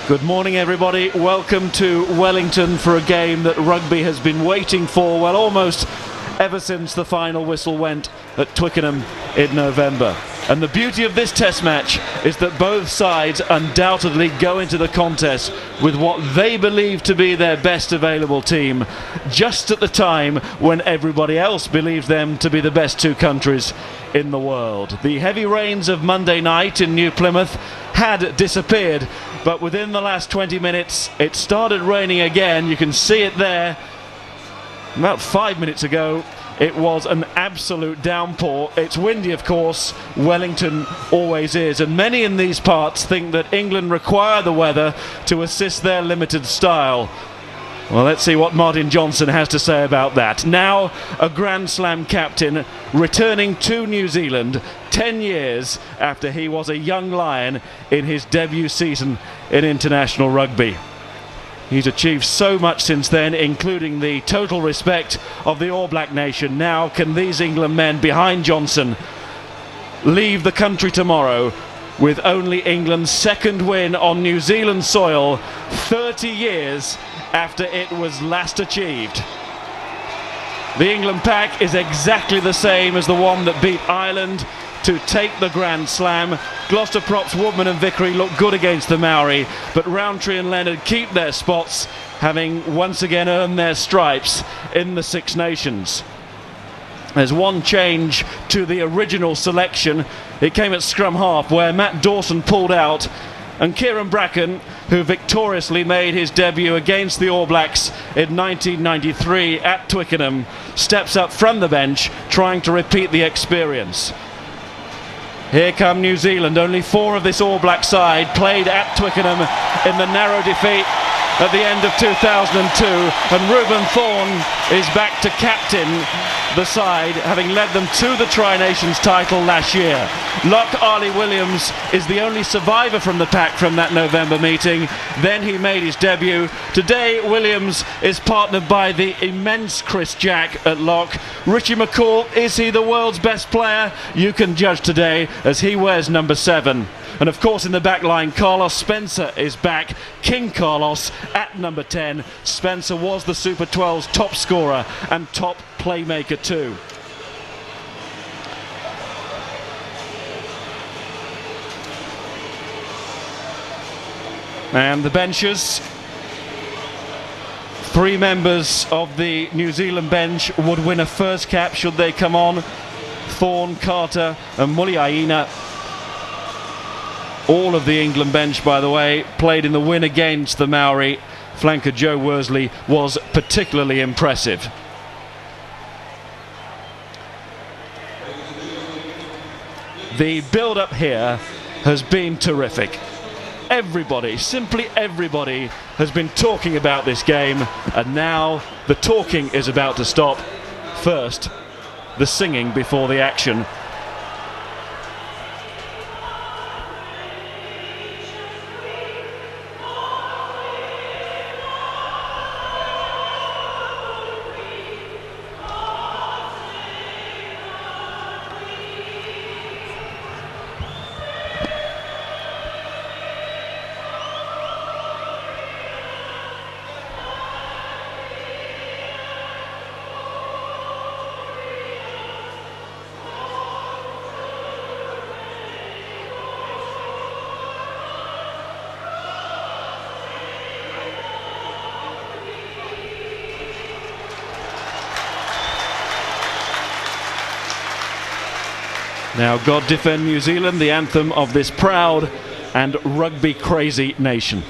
Good morning, everybody. Welcome to Wellington for a game that rugby has been waiting for, well, almost ever since the final whistle went at Twickenham in November. And the beauty of this test match is that both sides undoubtedly go into the contest with what they believe to be their best available team, just at the time when everybody else believes them to be the best two countries in the world. The heavy rains of Monday night in New Plymouth had disappeared, but within the last 20 minutes it started raining again. You can see it there. About 5 minutes ago it was an absolute downpour. It's windy, of course. Wellington always is, and many in these parts think that England require the weather to assist their limited style. Well, let's see what Martin Johnson has to say about that. Now a Grand Slam captain, returning to New Zealand 10 years after he was a young lion in his debut season in international rugby. He's achieved so much since then, including the total respect of the All Black nation. Now can these England men behind Johnson leave the country tomorrow with only England's second win on New Zealand soil 30 years after it was last achieved. The England pack is exactly the same as the one that beat Ireland to take the Grand Slam. Gloucester props Woodman and Vickery look good against the Maori, but Rowntree and Leonard keep their spots, having once again earned their stripes in the Six Nations. There's one change to the original selection. It came at scrum half, where Matt Dawson pulled out, and Kieran Bracken, who victoriously made his debut against the All Blacks in 1993 at Twickenham, steps up from the bench, trying to repeat the experience. Here come New Zealand. Only 4 of this All Black side played at Twickenham in the narrow defeat at the end of 2002, and Reuben Thorne is back to captain the side, having led them to the Tri-Nations title last year. Lock Arlie Williams is the only survivor from the pack from that November meeting. Then he made his debut. Today Williams is partnered by the immense Chris Jack at lock. Richie McCaul, is he the world's best player? You can judge today as he wears number 7. And of course in the back line, Carlos Spencer is back. King Carlos at number 10. Spencer was the Super 12's top scorer and top playmaker too. And the benches. 3 members of the New Zealand bench would win a first cap should they come on. Thorne, Carter and Muliaina. All of the England bench, by the way, played in the win against the Maori. Flanker Joe Worsley was particularly impressive. The build-up here has been terrific. Everybody, simply everybody, has been talking about this game, and now the talking is about to stop. First, the singing before the action. Now, God Defend New Zealand, the anthem of this proud and rugby crazy nation.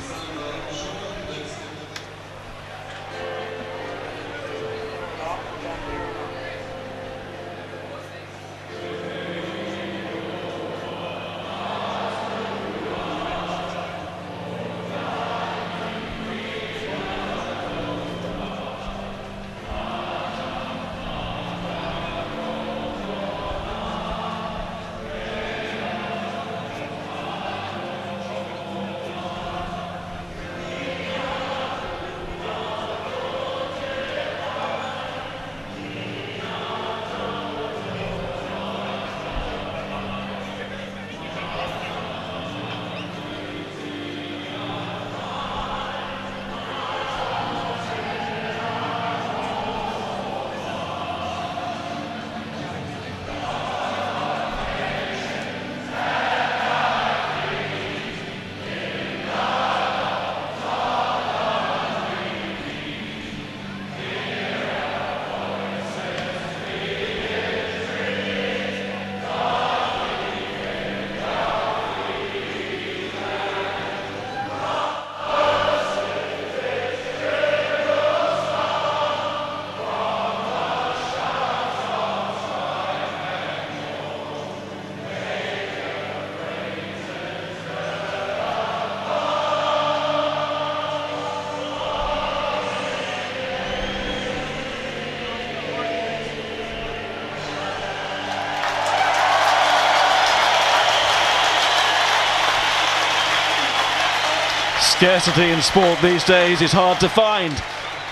Scarcity in sport these days is hard to find,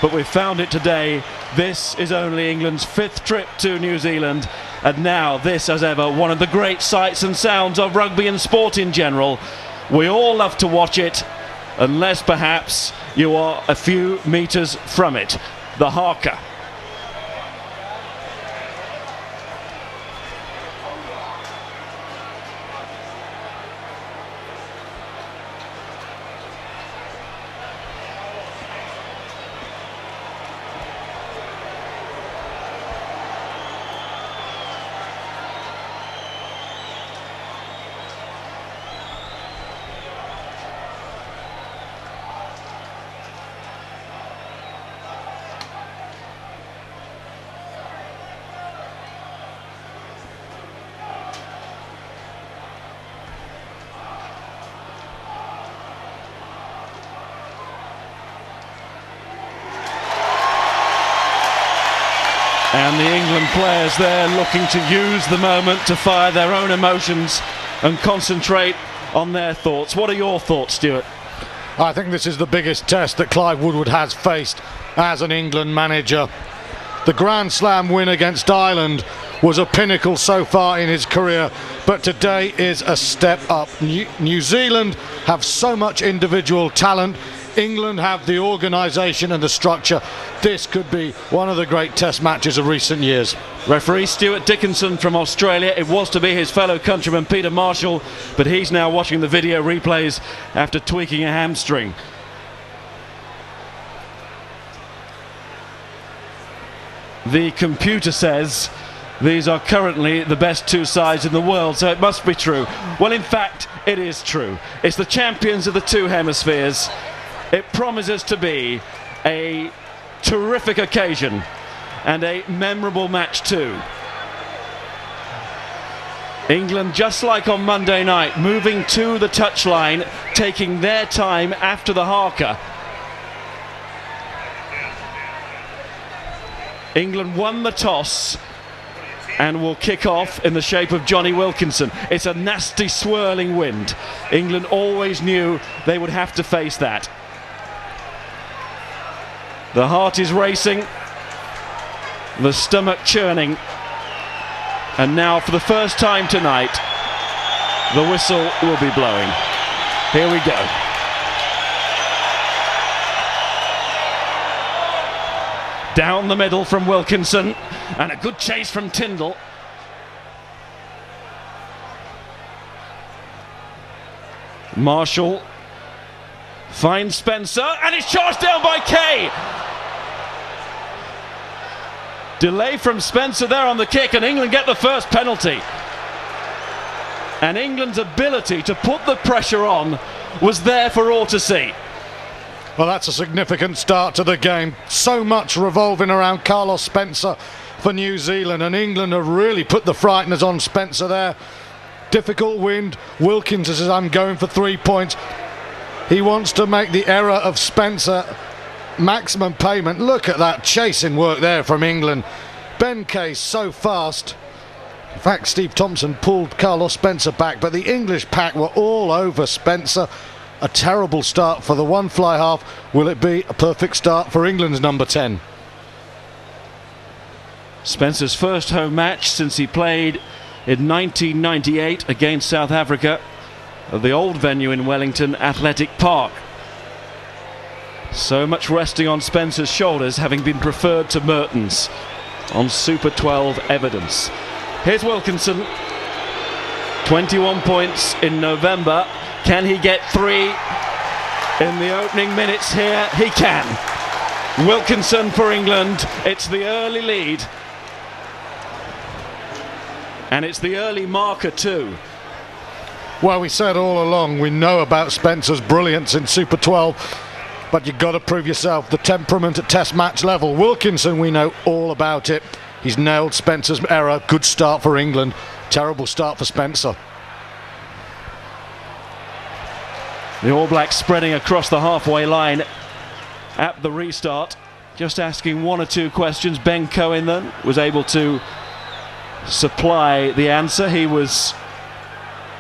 but we've found it today. This is only England's 5th trip to New Zealand, and now this, as ever, one of the great sights and sounds of rugby and sport in general. We all love to watch it, unless perhaps you are a few metres from it. The haka. And the England players there looking to use the moment to fire their own emotions and concentrate on their thoughts. What are your thoughts, Stuart? I think this is the biggest test that Clive Woodward has faced as an England manager. The Grand Slam win against Ireland was a pinnacle so far in his career, but today is a step up. New Zealand have so much individual talent. England have the organisation and the structure. This could be one of the great test matches of recent years. Referee Stuart Dickinson from Australia. It was to be his fellow countryman Peter Marshall, but he's now watching the video replays after tweaking a hamstring. The computer says these are currently the best two sides in the world, so it must be true. Well, in fact, it is true. It's the champions of the two hemispheres. It promises to be a terrific occasion and a memorable match too. England, just like on Monday night, moving to the touchline, taking their time after the haka. England won the toss and will kick off in the shape of Johnny Wilkinson. It's a nasty swirling wind. England always knew they would have to face that. The heart is racing, the stomach churning, and now for the first time tonight, the whistle will be blowing. Here we go. Down the middle from Wilkinson, and a good chase from Tyndall. Marshall finds Spencer, and it's charged down by Kay. Delay from Spencer there on the kick, and England get the first penalty. And England's ability to put the pressure on was there for all to see. Well, that's a significant start to the game. So much revolving around Carlos Spencer for New Zealand, and England have really put the frighteners on Spencer there. Difficult wind. Wilkins says, I'm going for 3 points. He wants to make the error of Spencer maximum payment. Look at that chasing work there from England. Ben Kay's so fast. In fact, Steve Thompson pulled Carlos Spencer back, but the English pack were all over Spencer. A terrible start for the one fly half. Will it be a perfect start for England's number 10? Spencer's first home match since he played in 1998 against South Africa at the old venue in Wellington, Athletic Park. So much resting on Spencer's shoulders, having been preferred to Mertens on Super 12 evidence. Here's Wilkinson, 21 points in November. Can he get 3 in the opening minutes here? He can. Wilkinson for England. It's the early lead. And it's the early marker too. Well, we said all along we know about Spencer's brilliance in Super 12, but you've got to prove yourself. The temperament at test match level. Wilkinson, we know all about it. He's nailed Spencer's error. Good start for England. Terrible start for Spencer. The All Blacks spreading across the halfway line at the restart. Just asking 1 or 2 questions. Ben Cohen then was able to supply the answer. He was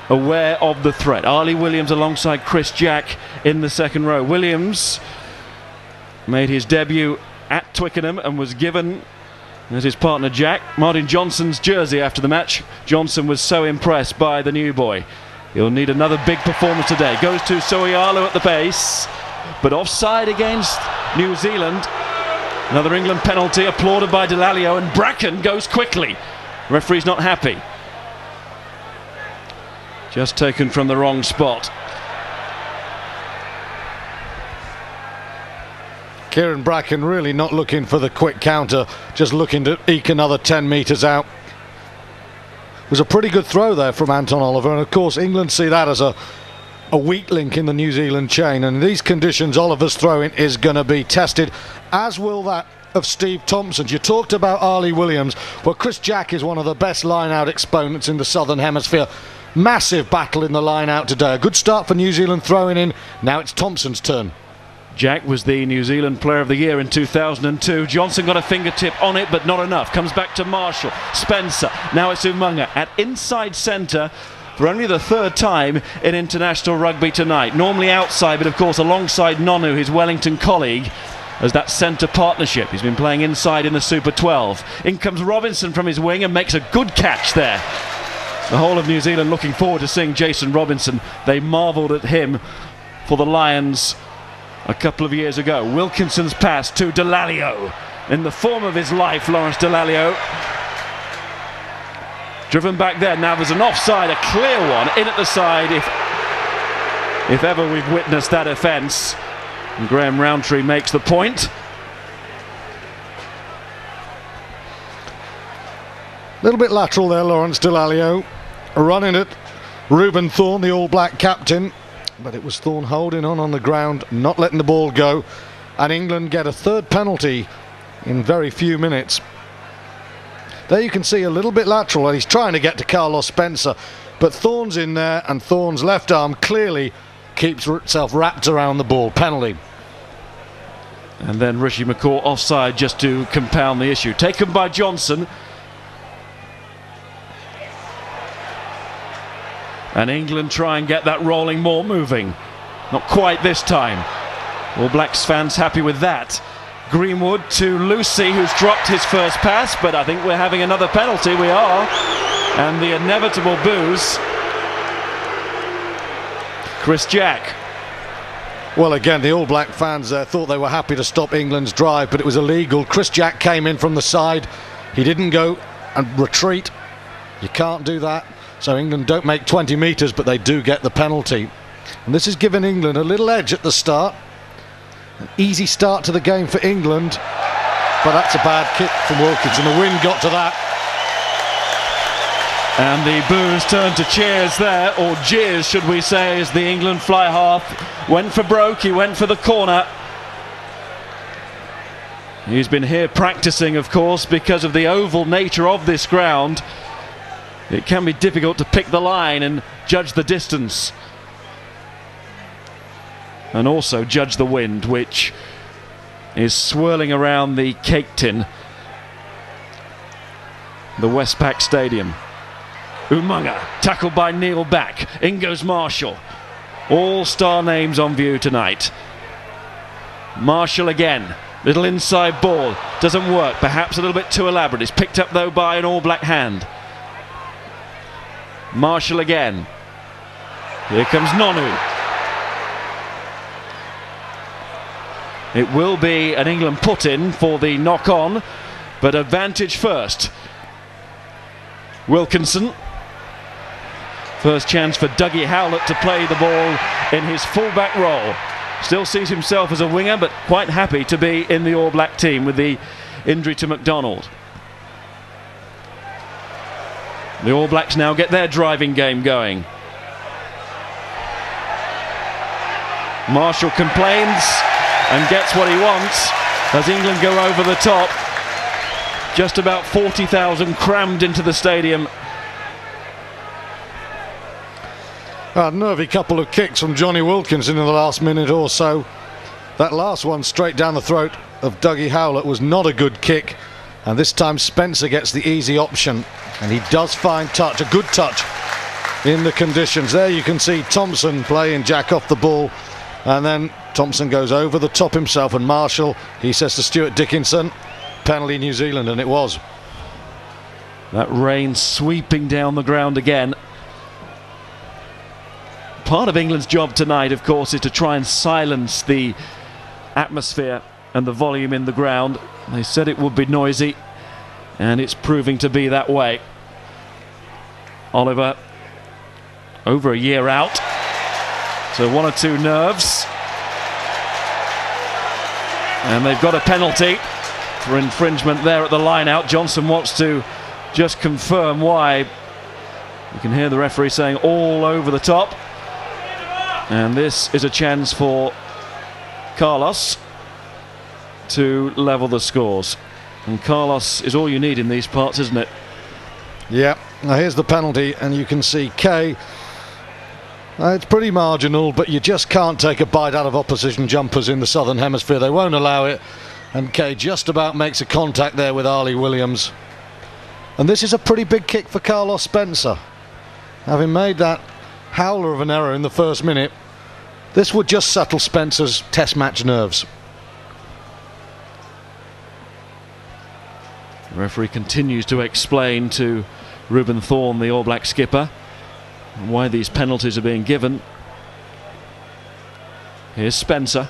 aware of the threat. Arlie Williams alongside Chris Jack in the second row. Williams made his debut at Twickenham and was given, as his partner Jack, Martin Johnson's jersey after the match. Johnson was so impressed by the new boy. He'll need another big performance today. Goes to Soialo at the base, but offside against New Zealand. Another England penalty applauded by Delalio, and Bracken goes quickly. Referee's not happy. Just taken from the wrong spot. Kieran Bracken really not looking for the quick counter, just looking to eke another 10 metres out. It was a pretty good throw there from Anton Oliver, and of course England see that as a weak link in the New Zealand chain, and in these conditions Oliver's throwing is going to be tested, as will that of Steve Thompson. You talked about Arlie Williams. Well, Chris Jack is one of the best line-out exponents in the Southern Hemisphere. Massive battle in the line-out today. A good start for New Zealand throwing in. Now it's Thompson's turn. Jack was the New Zealand Player of the Year in 2002. Johnson got a fingertip on it, but not enough. Comes back to Marshall. Spencer. Now it's Umunga at inside centre for only the third time in international rugby tonight. Normally outside, but of course alongside Nonu, his Wellington colleague, as that centre partnership. He's been playing inside in the Super 12. In comes Robinson from his wing and makes a good catch there. The whole of New Zealand looking forward to seeing Jason Robinson. They marvelled at him for the Lions a couple of years ago. Wilkinson's pass to Delalio. In the form of his life, Lawrence Delalio. Driven back there. Now there's an offside, a clear one, in at the side. If ever we've witnessed that offence. And Graham Rowntree makes the point. A little bit lateral there, Lawrence Delalio. Running it, Reuben Thorne, the All Black captain. But it was Thorne holding on the ground, not letting the ball go. And England get a third penalty in very few minutes. There you can see a little bit lateral, and he's trying to get to Carlos Spencer. But Thorne's in there, and Thorne's left arm clearly keeps itself wrapped around the ball. Penalty. And then Rishi McCaw offside just to compound the issue. Taken by Johnson. And England try and get that rolling more moving. Not quite this time. All Blacks fans happy with that. Greenwood to Lucy, who's dropped his first pass, but I think we're having another penalty. We are. And the inevitable boos. Chris Jack. Well, again, the All Black fans thought they were happy to stop England's drive, but it was illegal. Chris Jack came in from the side. He didn't go and retreat. You can't do that. So England don't make 20 metres, but they do get the penalty. And this has given England a little edge at the start. An easy start to the game for England. But that's a bad kick from Wilkinson. The wind got to that. And the boos turned to cheers there, or jeers should we say, as the England fly half went for broke, he went for the corner. He's been here practising, of course, because of the oval nature of this ground. It can be difficult to pick the line and judge the distance. And also judge the wind, which is swirling around the cake tin, the Westpac Stadium. Umunga, tackled by Neil Back. In goes Marshall. All star names on view tonight. Marshall again. Little inside ball. Doesn't work. Perhaps a little bit too elaborate. It's picked up though by an All Black hand. Marshall again. Here comes Nonu. It will be an England put-in for the knock-on, but advantage first. Wilkinson. First chance for Dougie Howlett to play the ball in his full-back role. Still sees himself as a winger, but quite happy to be in the All Black team with the injury to McDonald. The All Blacks now get their driving game going. Marshall complains and gets what he wants as England go over the top. Just about 40,000 crammed into the stadium. A nervy couple of kicks from Johnny Wilkinson in the last minute or so. That last one straight down the throat of Dougie Howlett was not a good kick, and this time Spencer gets the easy option, and he does find touch, a good touch in the conditions. There you can see Thompson playing Jack off the ball, and then Thompson goes over the top himself, and Marshall, he says to Stuart Dickinson, penalty New Zealand, and it was. That rain sweeping down the ground again. Part of England's job tonight, of course, is to try and silence the atmosphere and the volume in the ground. They said it would be noisy, and it's proving to be that way. Oliver, over a year out, so one or two nerves. And they've got a penalty for infringement there at the line out. Johnson wants to just confirm why. You can hear the referee saying all over the top. And this is a chance for Carlos to level the scores. And Carlos is all you need in these parts, isn't it? Yeah, now here's the penalty, and you can see Kay. It's pretty marginal, but you just can't take a bite out of opposition jumpers in the Southern Hemisphere. They won't allow it, and Kay just about makes a contact there with Ali Williams. And this is a pretty big kick for Carlos Spencer. Having made that howler of an error in the first minute, this would just settle Spencer's test match nerves. The referee continues to explain to Ruben Thorne, the All Black skipper, why these penalties are being given. Here's Spencer.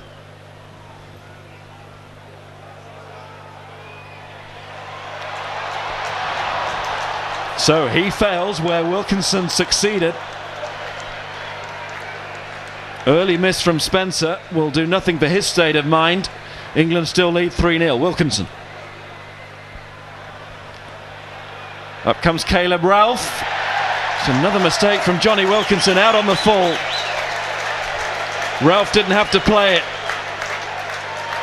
So he fails where Wilkinson succeeded. Early miss from Spencer will do nothing for his state of mind. England still lead 3-0. Wilkinson. Up comes Caleb Ralph. It's another mistake from Johnny Wilkinson out on the full. Ralph didn't have to play it.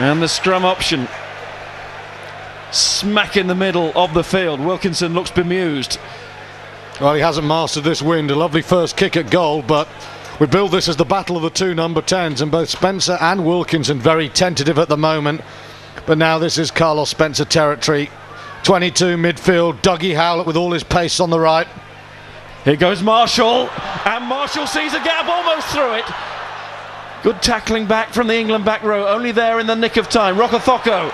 And the scrum option. Smack in the middle of the field. Wilkinson looks bemused. Well, he hasn't mastered this wind. A lovely first kick at goal, but we build this as the battle of the two number 10s, and both Spencer and Wilkinson very tentative at the moment. But now this is Carlos Spencer territory. 22 midfield, Dougie Howlett with all his pace on the right. Here goes Marshall, and Marshall sees a gap almost through it. Good tackling back from the England back row, only there in the nick of time. Rokothoko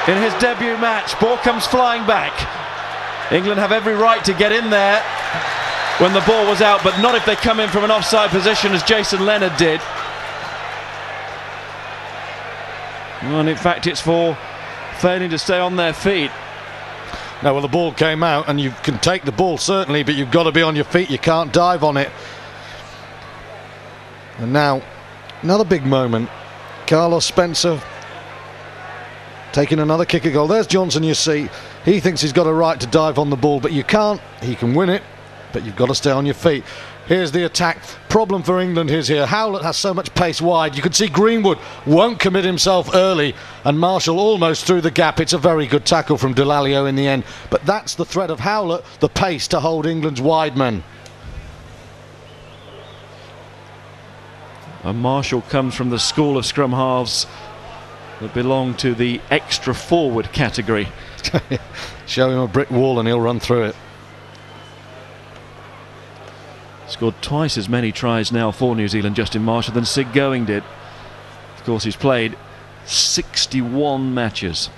in his debut match, ball comes flying back. England have every right to get in there when the ball was out, but not if they come in from an offside position as Jason Leonard did. And in fact it's for failing to stay on their feet. Now, well, the ball came out, and you can take the ball certainly, but you've got to be on your feet. You can't dive on it. And now another big moment. Carlos Spencer taking another kick at goal. There's Johnson, you see. He thinks he's got a right to dive on the ball, but you can't. He can win it, but you've got to stay on your feet. Here's the attack. Problem for England is here. Howlett has so much pace wide. You can see Greenwood won't commit himself early, and Marshall almost through the gap. It's a very good tackle from Delalio in the end. But that's the threat of Howlett, the pace to hold England's wide men. And Marshall comes from the school of scrum halves that belong to the extra forward category. Show him a brick wall and he'll run through it. Scored twice as many tries now for New Zealand, Justin Marshall, than Sid Going did. Of course, he's played 61 matches.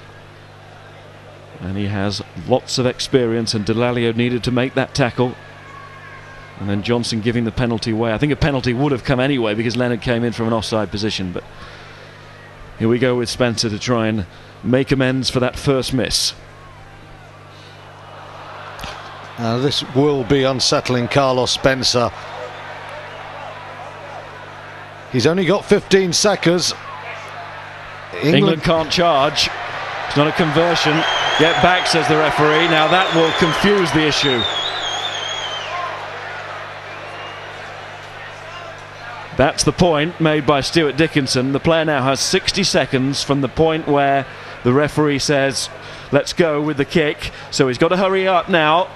And he has lots of experience, and Delalio needed to make that tackle. And then Johnson giving the penalty away. I think a penalty would have come anyway because Leonard came in from an offside position. But here we go with Spencer to try and make amends for that first miss. This will be unsettling Carlos Spencer. He's only got 15 seconds. England can't charge. It's not a conversion. Get back, says the referee. Now that will confuse the issue. That's the point made by Stuart Dickinson. The player now has 60 seconds from the point where the referee says, let's go with the kick. So he's got to hurry up now.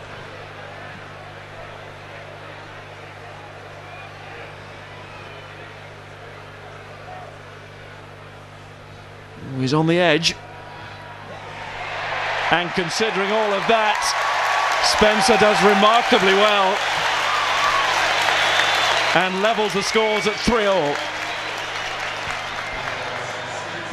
He's on the edge. And considering all of that, Spencer does remarkably well. and levels the scores at 3-3.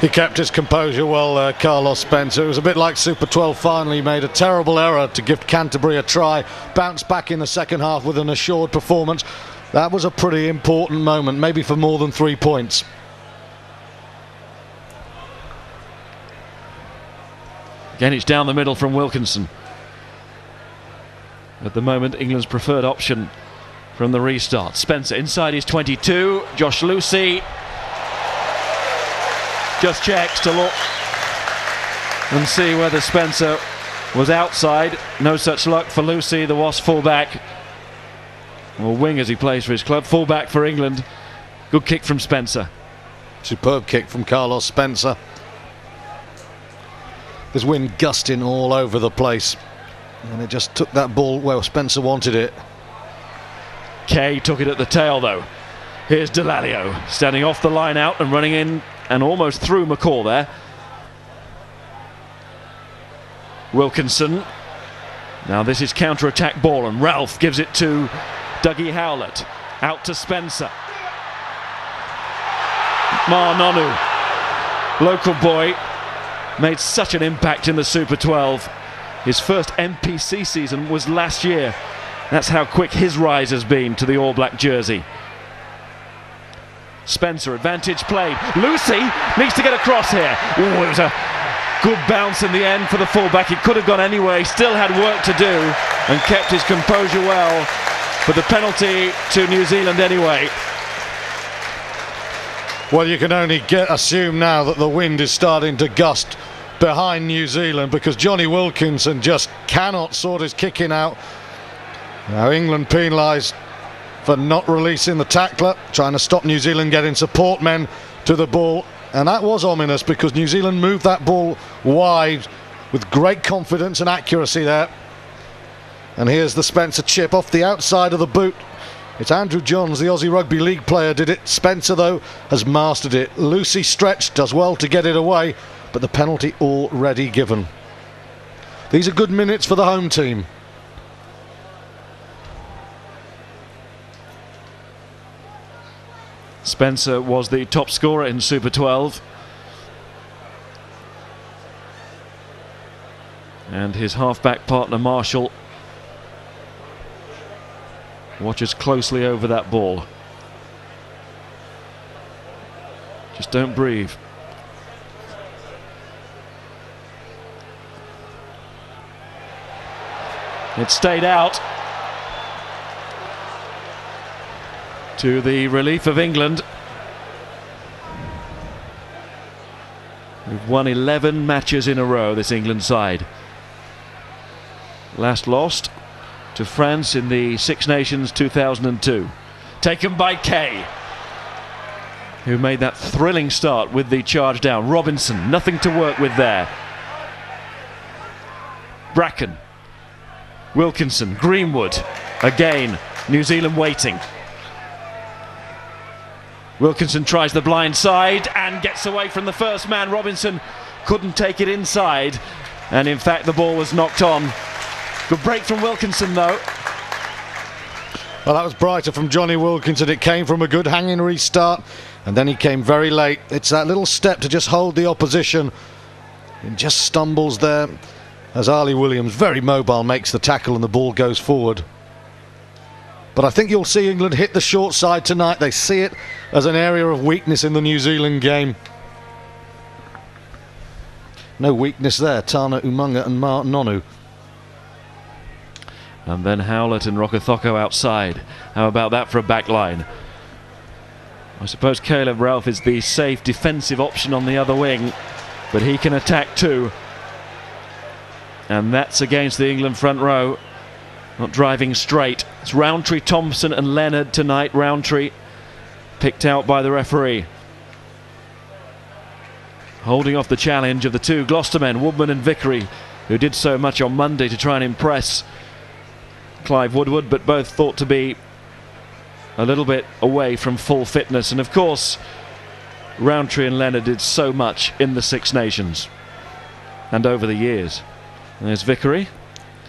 He kept his composure well, Carlos Spencer. It was a bit like Super 12 final. He made a terrible error to give Canterbury a try, bounced back in the second half with an assured performance. That was a pretty important moment, maybe for more than 3 points. Again, it's down the middle from Wilkinson. At the moment, England's preferred option from the restart. Spencer inside his 22. Josh Lucy just checks to look and see whether Spencer was outside. No such luck for Lucy, the Wasp fullback. Or wing as he plays for his club. Fullback for England. Good kick from Spencer. Superb kick from Carlos Spencer. There's wind gusting all over the place, and it just took that ball where Spencer wanted it. Kay took it at the tail though. Here's Delalio standing off the line out and running in and almost through McCall there. Wilkinson. Now this is counter-attack ball, and Ralph gives it to Dougie Howlett. Out to Spencer. Nonu, local boy, made such an impact in the Super 12. His first NPC season was last year. That's how quick his rise has been to the All Black jersey. Spencer, advantage played. Lucy needs to get across here. Ooh, it was a good bounce in the end for the fullback. It could have gone anyway. Still had work to do and kept his composure well. But the penalty to New Zealand anyway. Well, you can only assume now that the wind is starting to gust behind New Zealand, because Johnny Wilkinson just cannot sort his kicking out. Now England penalised for not releasing the tackler, trying to stop New Zealand getting support men to the ball, and that was ominous because New Zealand moved that ball wide with great confidence and accuracy there. And here's the Spencer chip off the outside of the boot. It's Andrew Johns, the Aussie Rugby League player, did it. Spencer, though, has mastered it. Lucy stretched, does well to get it away, but the penalty already given. These are good minutes for the home team. Spencer was the top scorer in Super 12. And his half-back partner, Marshall, watches closely over that ball. Just don't breathe. It stayed out, to the relief of England. We've won 11 matches in a row, this England side. Last lost to France in the Six Nations 2002. Taken by Kay, who made that thrilling start with the charge down. Robinson, nothing to work with there. Bracken, Wilkinson, Greenwood, again, New Zealand waiting. Wilkinson tries the blind side and gets away from the first man. Robinson couldn't take it inside, and in fact the ball was knocked on. Good break from Wilkinson though. Well, that was brighter from Johnny Wilkinson. It came from a good hanging restart, and then he came very late. It's that little step to just hold the opposition. He just stumbles there as Ali Williams, very mobile, makes the tackle and the ball goes forward. But I think you'll see England hit the short side tonight. They see it as an area of weakness in the New Zealand game. No weakness there. Tana Umunga and Nonu. And then Howlett and Rokethoko outside. How about that for a back line? I suppose Caleb Ralph is the safe defensive option on the other wing, but he can attack too. And that's against the England front row. Not driving straight. It's Rowntree, Thompson and Leonard tonight. Rowntree picked out by the referee. Holding off the challenge of the two Gloucester men, Woodman and Vickery, who did so much on Monday to try and impress Clive Woodward, but both thought to be a little bit away from full fitness. And of course, Rowntree and Leonard did so much in the Six Nations and over the years. There's Vickery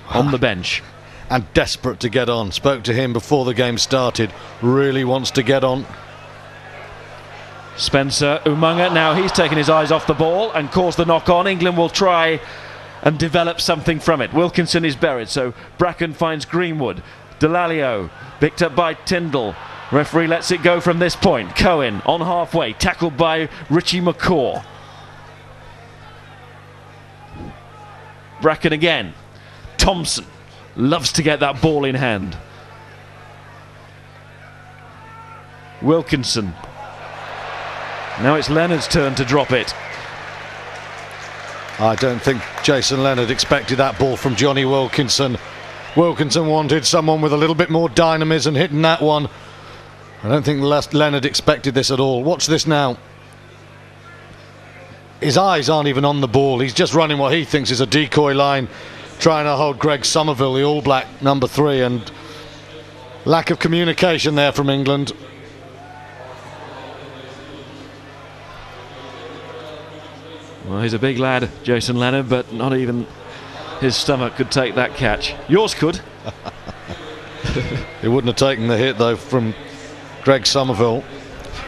on the bench. and desperate to get on. Spoke to him before the game started. Really wants to get on. Spencer Umunga, now he's taken his eyes off the ball and caused the knock on. England will try and develop something from it. Wilkinson is buried, so Bracken finds Greenwood. Delalio picked up by Tyndall. Referee lets it go from this point. Cohen on halfway, tackled by Richie McCaw. Bracken again. Thompson loves to get that ball in hand. Wilkinson. Now it's Leonard's turn to drop it. I don't think Jason Leonard expected that ball from Johnny Wilkinson. Wilkinson wanted someone with a little bit more dynamism hitting that one. I don't think Leonard expected this at all. Watch this now. His eyes aren't even on the ball. He's just running what he thinks is a decoy line, trying to hold Greg Somerville, the All Black number 3, and lack of communication there from England. Well, he's a big lad, Jason Leonard, but not even his stomach could take that catch. Yours could. He wouldn't have taken the hit, though, from Greg Somerville.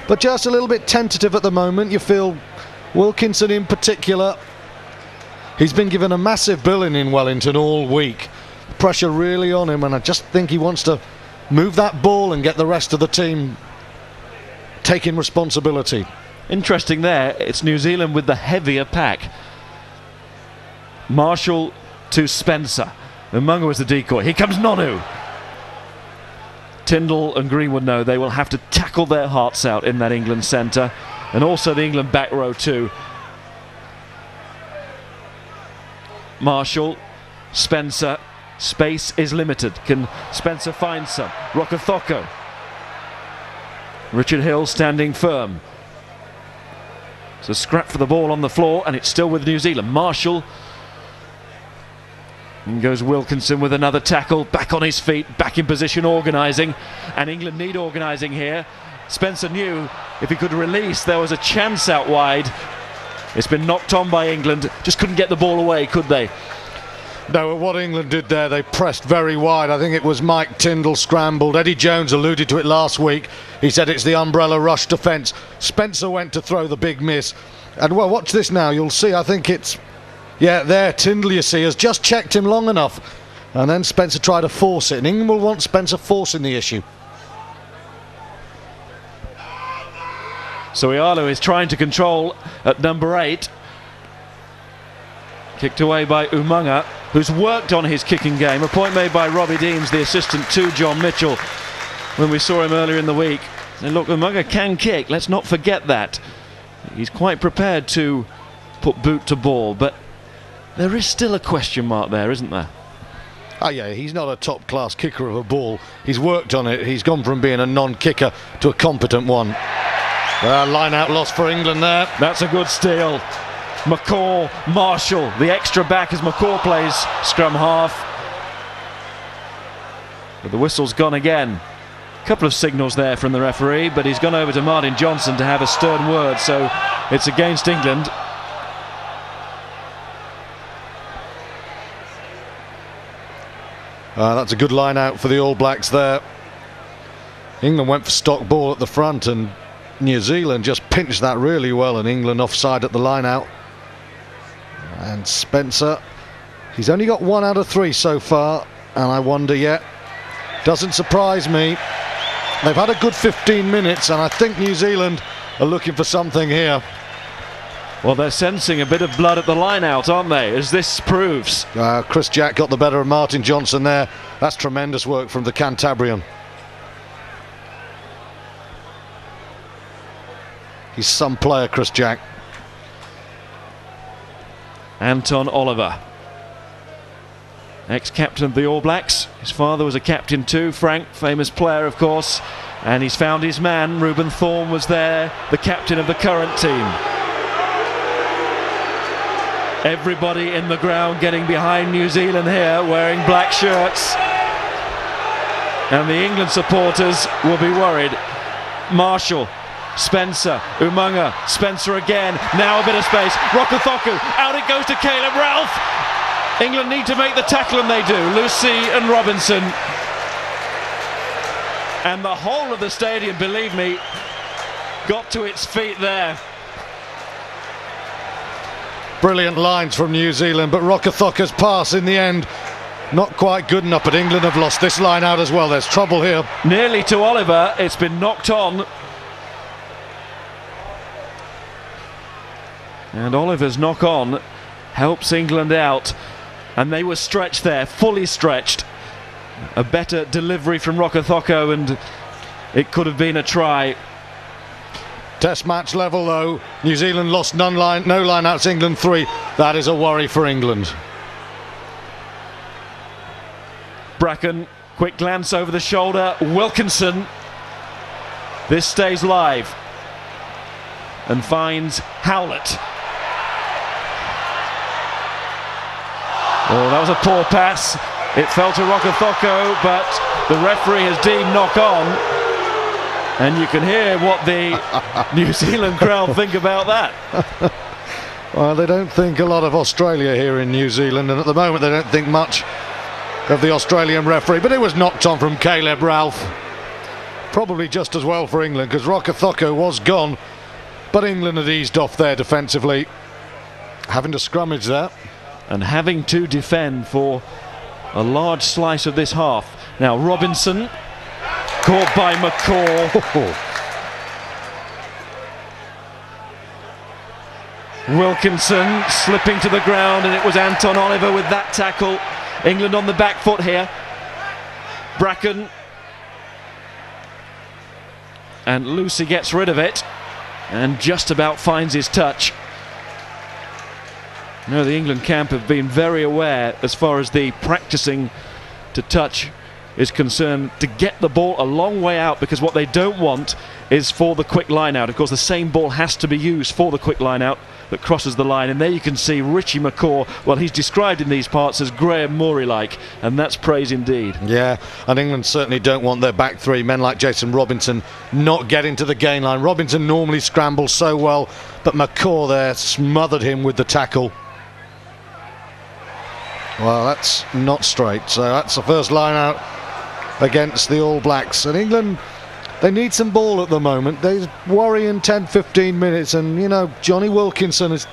But just a little bit tentative at the moment. You feel Wilkinson in particular. He's been given a massive billing in Wellington all week. Pressure really on him, and I just think he wants to move that ball and get the rest of the team taking responsibility. Interesting there, it's New Zealand with the heavier pack. Marshall to Spencer. Umunga was the decoy. Here comes Nonu. Tyndall and Greenwood know they will have to tackle their hearts out in that England centre, and also the England back row too. Marshall, Spencer, space is limited. Can Spencer find some? Rokothoko. Richard Hill standing firm. It's a scrap for the ball on the floor, and it's still with New Zealand. Marshall. In goes Wilkinson with another tackle, back on his feet, back in position, organising, and England need organising here. Spencer knew if he could release there was a chance out wide. It's been knocked on by England, just couldn't get the ball away, could they? No, what England did there, they pressed very wide. I think it was Mike Tyndall scrambled. Eddie Jones alluded to it last week. He said it's the umbrella rush defence. Spencer went to throw the big miss, and well, watch this now, you'll see, I think it's there, Tyndall, you see, has just checked him long enough, and then Spencer tried to force it, and England will want Spencer forcing the issue. So Ialo is trying to control at number 8. Kicked away by Umunga, who's worked on his kicking game. A point made by Robbie Deans, the assistant to John Mitchell, when we saw him earlier in the week. And look, Umunga can kick, let's not forget that. He's quite prepared to put boot to ball, but there is still a question mark there, isn't there? Oh yeah, he's not a top-class kicker of a ball. He's worked on it. He's gone from being a non-kicker to a competent one. Line-out loss for England there. That's a good steal. McCaw, Marshall, the extra back as McCaw plays scrum half. But the whistle's gone again. A couple of signals there from the referee, but he's gone over to Martin Johnson to have a stern word, so it's against England. That's a good line out for the All Blacks there. England went for stock ball at the front, and New Zealand just pinched that really well, and England offside at the line out. And Spencer, he's only got 1 out of 3 so far, and I wonder yet. Doesn't surprise me. They've had a good 15 minutes, and I think New Zealand are looking for something here. Well, they're sensing a bit of blood at the line out, aren't they, as this proves. Chris Jack got the better of Martin Johnson there. That's tremendous work from the Cantabrian. He's some player, Chris Jack. Anton Oliver, ex-captain of the All Blacks. His father was a captain too, Frank, famous player of course, and he's found his man. Reuben Thorne was there, the captain of the current team. Everybody in the ground getting behind New Zealand here, wearing black shirts, and the England supporters will be worried. Marshall, Spencer, Umunga, Spencer again, now a bit of space, Rokothoko, out it goes to Caleb Ralph, England need to make the tackle, and they do. Lucy and Robinson. And the whole of the stadium, believe me, got to its feet there. Brilliant lines from New Zealand, but Rokothoka's pass in the end not quite good enough, but England have lost this line out as well. There's trouble here. Nearly to Oliver, it's been knocked on. And Oliver's knock on helps England out, and they were stretched there, fully stretched. A better delivery from Rokothoka and it could have been a try. Test match level though, New Zealand lost no line outs, England 3. That is a worry for England. Bracken, quick glance over the shoulder. Wilkinson, this stays live and finds Howlett. Oh, that was a poor pass. It fell to Rokothoka, but the referee has deemed knock on. And you can hear what the New Zealand crowd think about that. Well, they don't think a lot of Australia here in New Zealand, and at the moment they don't think much of the Australian referee, but it was knocked on from Caleb Ralph. Probably just as well for England, because Rokothoka was gone, but England had eased off there defensively, having to scrummage there. And having to defend for a large slice of this half. Now Robinson, caught by McCaw. Wilkinson slipping to the ground, and it was Anton Oliver with that tackle. England on the back foot here. Bracken. And Lucy gets rid of it and just about finds his touch. No, the England camp have been very aware as far as the practicing to touch is concerned to get the ball a long way out, because what they don't want is for the quick line out. Of course, the same ball has to be used for the quick line out that crosses the line, and there you can see Richie McCaw, well, he's described in these parts as Graham Morey-like, and that's praise indeed. Yeah, and England certainly don't want their back three, men like Jason Robinson, not getting to the gain line. Robinson normally scrambles so well, but McCaw there smothered him with the tackle. Well, that's not straight, so that's the first line out against the All Blacks. And England, they need some ball at the moment. They worry in 10-15 minutes, and you know, Johnny Wilkinson is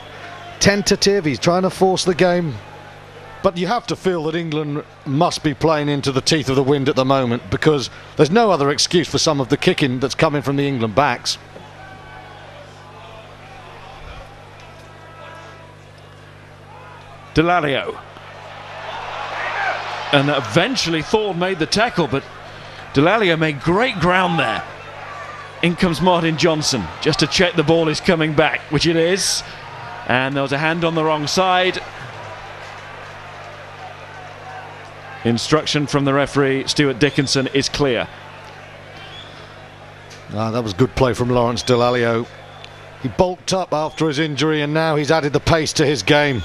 tentative, he's trying to force the game, but you have to feel that England must be playing into the teeth of the wind at the moment, because there's no other excuse for some of the kicking that's coming from the England backs. Delalio. And eventually Thorne made the tackle, but Delalio made great ground there. In comes Martin Johnson, just to check the ball is coming back, which it is. And there was a hand on the wrong side. Instruction from the referee, Stuart Dickinson, is clear. That was good play from Lawrence Delalio. He bulked up after his injury, and now he's added the pace to his game.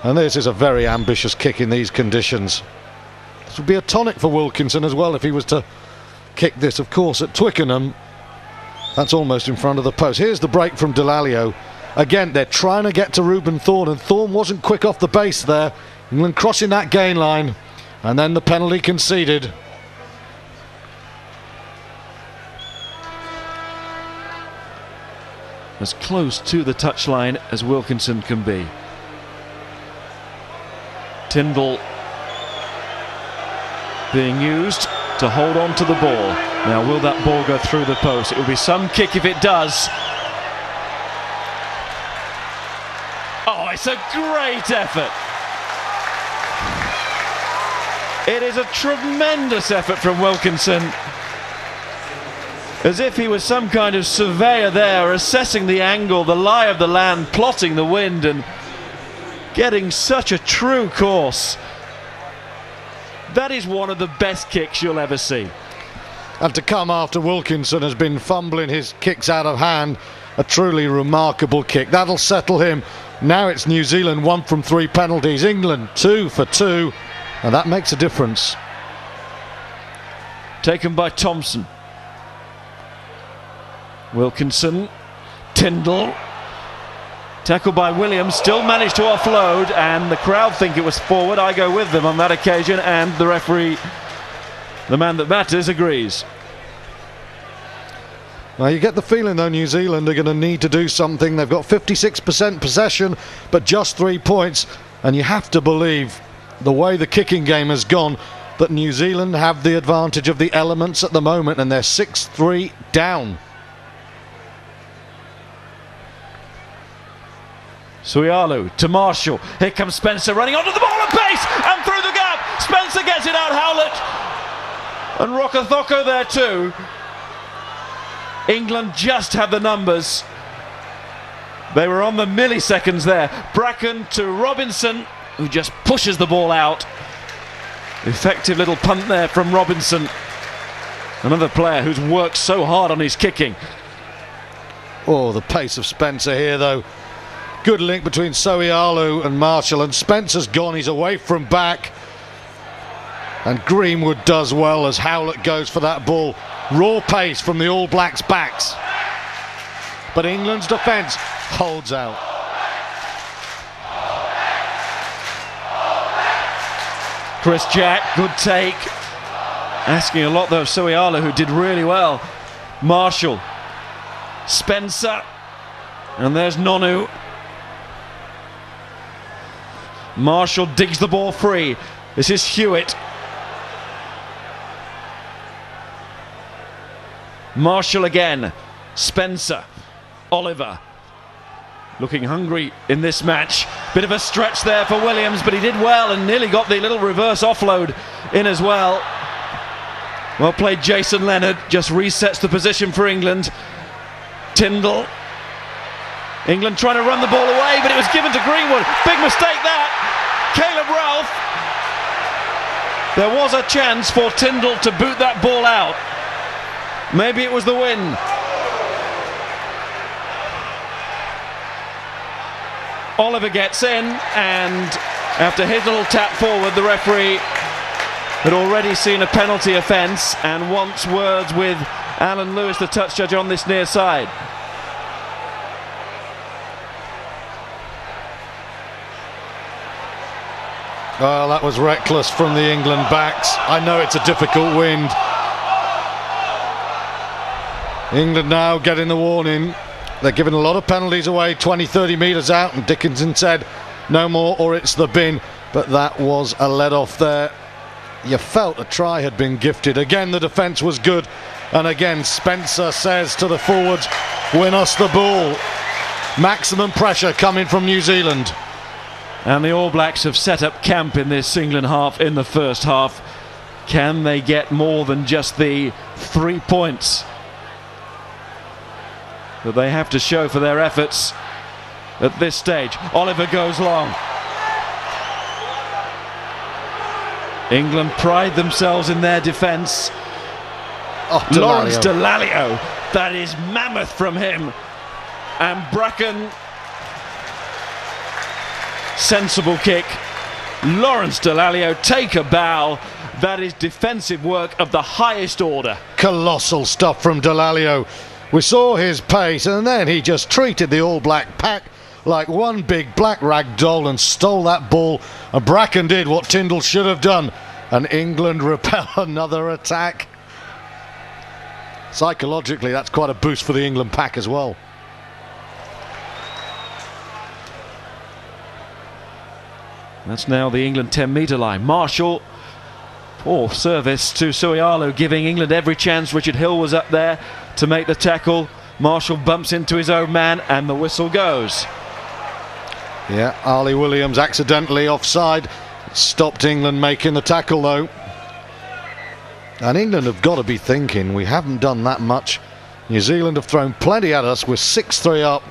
And this is a very ambitious kick in these conditions. This would be a tonic for Wilkinson as well if he was to kick this. Of course, at Twickenham, that's almost in front of the post. Here's the break from Delalio. Again, they're trying to get to Reuben Thorne, and Thorne wasn't quick off the base there. England crossing that gain line, and then the penalty conceded. As close to the touchline as Wilkinson can be. Tyndall being used to hold on to the ball. Now, will that ball go through the post? It will be some kick if it does. Oh, it's a great effort. It is a tremendous effort from Wilkinson. As if he was some kind of surveyor there, assessing the angle, the lie of the land, plotting the wind, and getting such a true course. That is one of the best kicks you'll ever see. And to come after Wilkinson has been fumbling his kicks out of hand, a truly remarkable kick. That'll settle him. Now it's New Zealand 1 from 3 penalties, England 2 for 2, and that makes a difference. Taken by Thompson. Tackle by Williams, still managed to offload, and the crowd think it was forward. I go with them on that occasion, and the referee, the man that matters, agrees. Well, you get the feeling, though, New Zealand are going to need to do something. They've got 56% possession, but just 3 points. And you have to believe, the way the kicking game has gone, that New Zealand have the advantage of the elements at the moment, and they're 6-3 down. Suialu to Marshall. Here comes Spencer running onto the ball at pace and through the gap. Spencer gets it out. Howlett and Rokothoko there too. England just have the numbers. They were on the milliseconds there. Bracken to Robinson, who just pushes the ball out. Effective little punt there from Robinson. Another player who's worked so hard on his kicking. Oh, the pace of Spencer here, though. Good link between Soialu and Marshall, and Spencer's gone. He's away from back. And Greenwood does well as Howlett goes for that ball. Raw pace from the All Blacks' backs. But England's defence holds out. Chris Jack, good take. Asking a lot though of Soialu, who did really well. Marshall. Spencer. And there's Nonu. Marshall digs the ball free. This is Hewitt. Marshall again. Spencer. Oliver. Looking hungry in this match. Bit of a stretch there for Williams, but he did well and nearly got the little reverse offload in as well. Well played, Jason Leonard. Just resets the position for England. Tyndall. England trying to run the ball away, but it was given to Greenwood. Big mistake that. Caleb Ralph. There was a chance for Tyndall to boot that ball out. Maybe it was the wind. Oliver gets in, and after his little tap forward, the referee had already seen a penalty offence and wants words with Alan Lewis, the touch judge, on this near side. Well, that was reckless from the England backs. I know it's a difficult wind. England now getting the warning. They're giving a lot of penalties away, 20-30 metres out, and Dickinson said no more or it's the bin. But that was a let-off there. You felt a try had been gifted. Again, the defence was good. And again, Spencer says to the forwards, win us the ball. Maximum pressure coming from New Zealand. And the All Blacks have set up camp in this England half in the first half. Can they get more than just the 3 points that they have to show for their efforts at this stage? Oliver goes long. England pride themselves in their defence. Oh, Lawrence Dallaglio, that is mammoth from him. And Bracken, sensible kick. Lawrence Dallaglio, take a bow. That is defensive work of the highest order. Colossal stuff from Dallaglio. We saw his pace, and then he just treated the All Black pack like one big black rag doll and stole that ball. And Bracken did what Tyndall should have done, and England repel another attack. Psychologically, that's quite a boost for the England pack as well. That's now the England 10-metre line. Marshall, poor service to Soialu, giving England every chance. Richard Hill was up there to make the tackle. Marshall bumps into his own man, and the whistle goes. Yeah, Ali Williams accidentally offside. Stopped England making the tackle, though. And England have got to be thinking, we haven't done that much. New Zealand have thrown plenty at us. We're 6-3 up.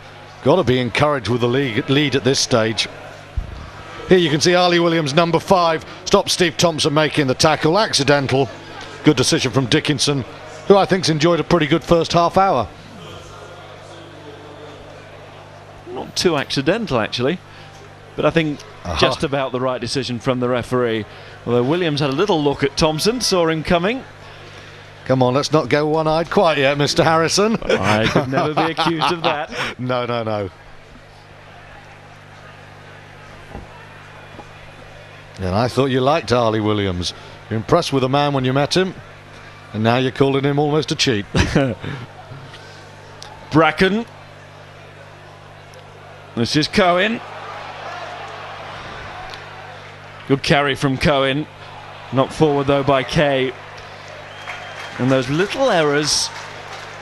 Got to be encouraged with the lead at this stage. Here you can see Ali Williams, number 5, stopped Steve Thompson making the tackle. Accidental. Good decision from Dickinson, who I think's enjoyed a pretty good first half hour. Not too accidental, actually, but I think just about the right decision from the referee. Although Williams had a little look at Thompson, saw him coming. Come on, let's not go one-eyed quite yet, Mr. Harrison. I could never be accused of that. No. And I thought you liked Harley Williams. You're impressed with the man when you met him, and now you're calling him almost a cheat. Bracken. This is Cohen. Good carry from Cohen. Knocked forward though by Kay. And those little errors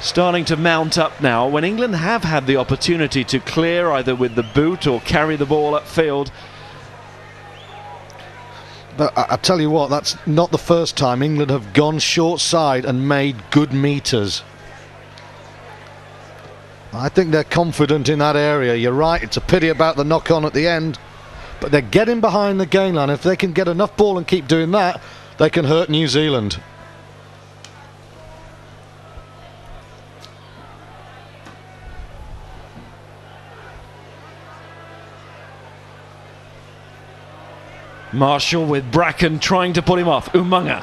starting to mount up now when England have had the opportunity to clear either with the boot or carry the ball upfield. But I tell you what, that's not the first time England have gone short side and made good meters. I think they're confident in that area. You're right, it's a pity about the knock-on at the end, but they're getting behind the game line. If they can get enough ball and keep doing that, they can hurt New Zealand. Marshall with Bracken trying to put him off. Umunga.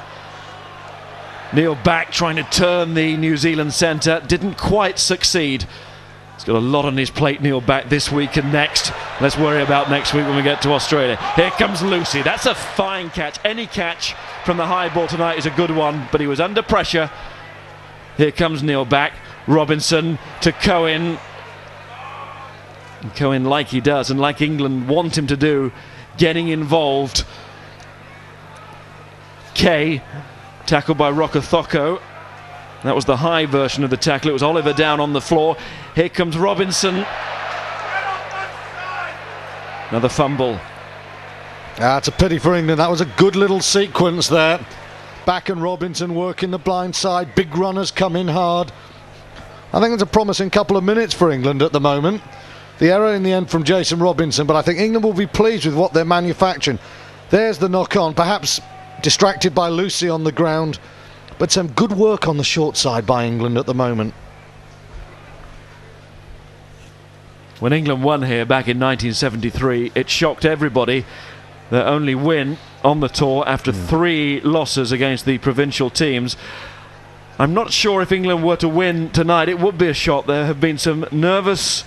Neil back trying to turn the New Zealand centre. Didn't quite succeed. He's got a lot on his plate, Neil back, this week and next. Let's worry about next week when we get to Australia. Here comes Lucy. That's a fine catch. Any catch from the high ball tonight is a good one, but he was under pressure. Here comes Neil back. Robinson to Cohen. And Cohen, like he does and like England want him to do, getting involved. Kay, tackled by Rokothoko. That was the high version of the tackle. It was Oliver down on the floor. Here comes Robinson. Another fumble. It's a pity for England. That was a good little sequence there. Back and Robinson working the blind side. Big runners come in hard. I think it's a promising couple of minutes for England at the moment. The error in the end from Jason Robinson, but I think England will be pleased with what they're manufacturing. There's the knock-on, perhaps distracted by Lucy on the ground, but some good work on the short side by England at the moment. When England won here back in 1973, it shocked everybody. Their only win on the tour after 3 losses against the provincial teams. I'm not sure if England were to win tonight, it would be a shock. There have been some nervous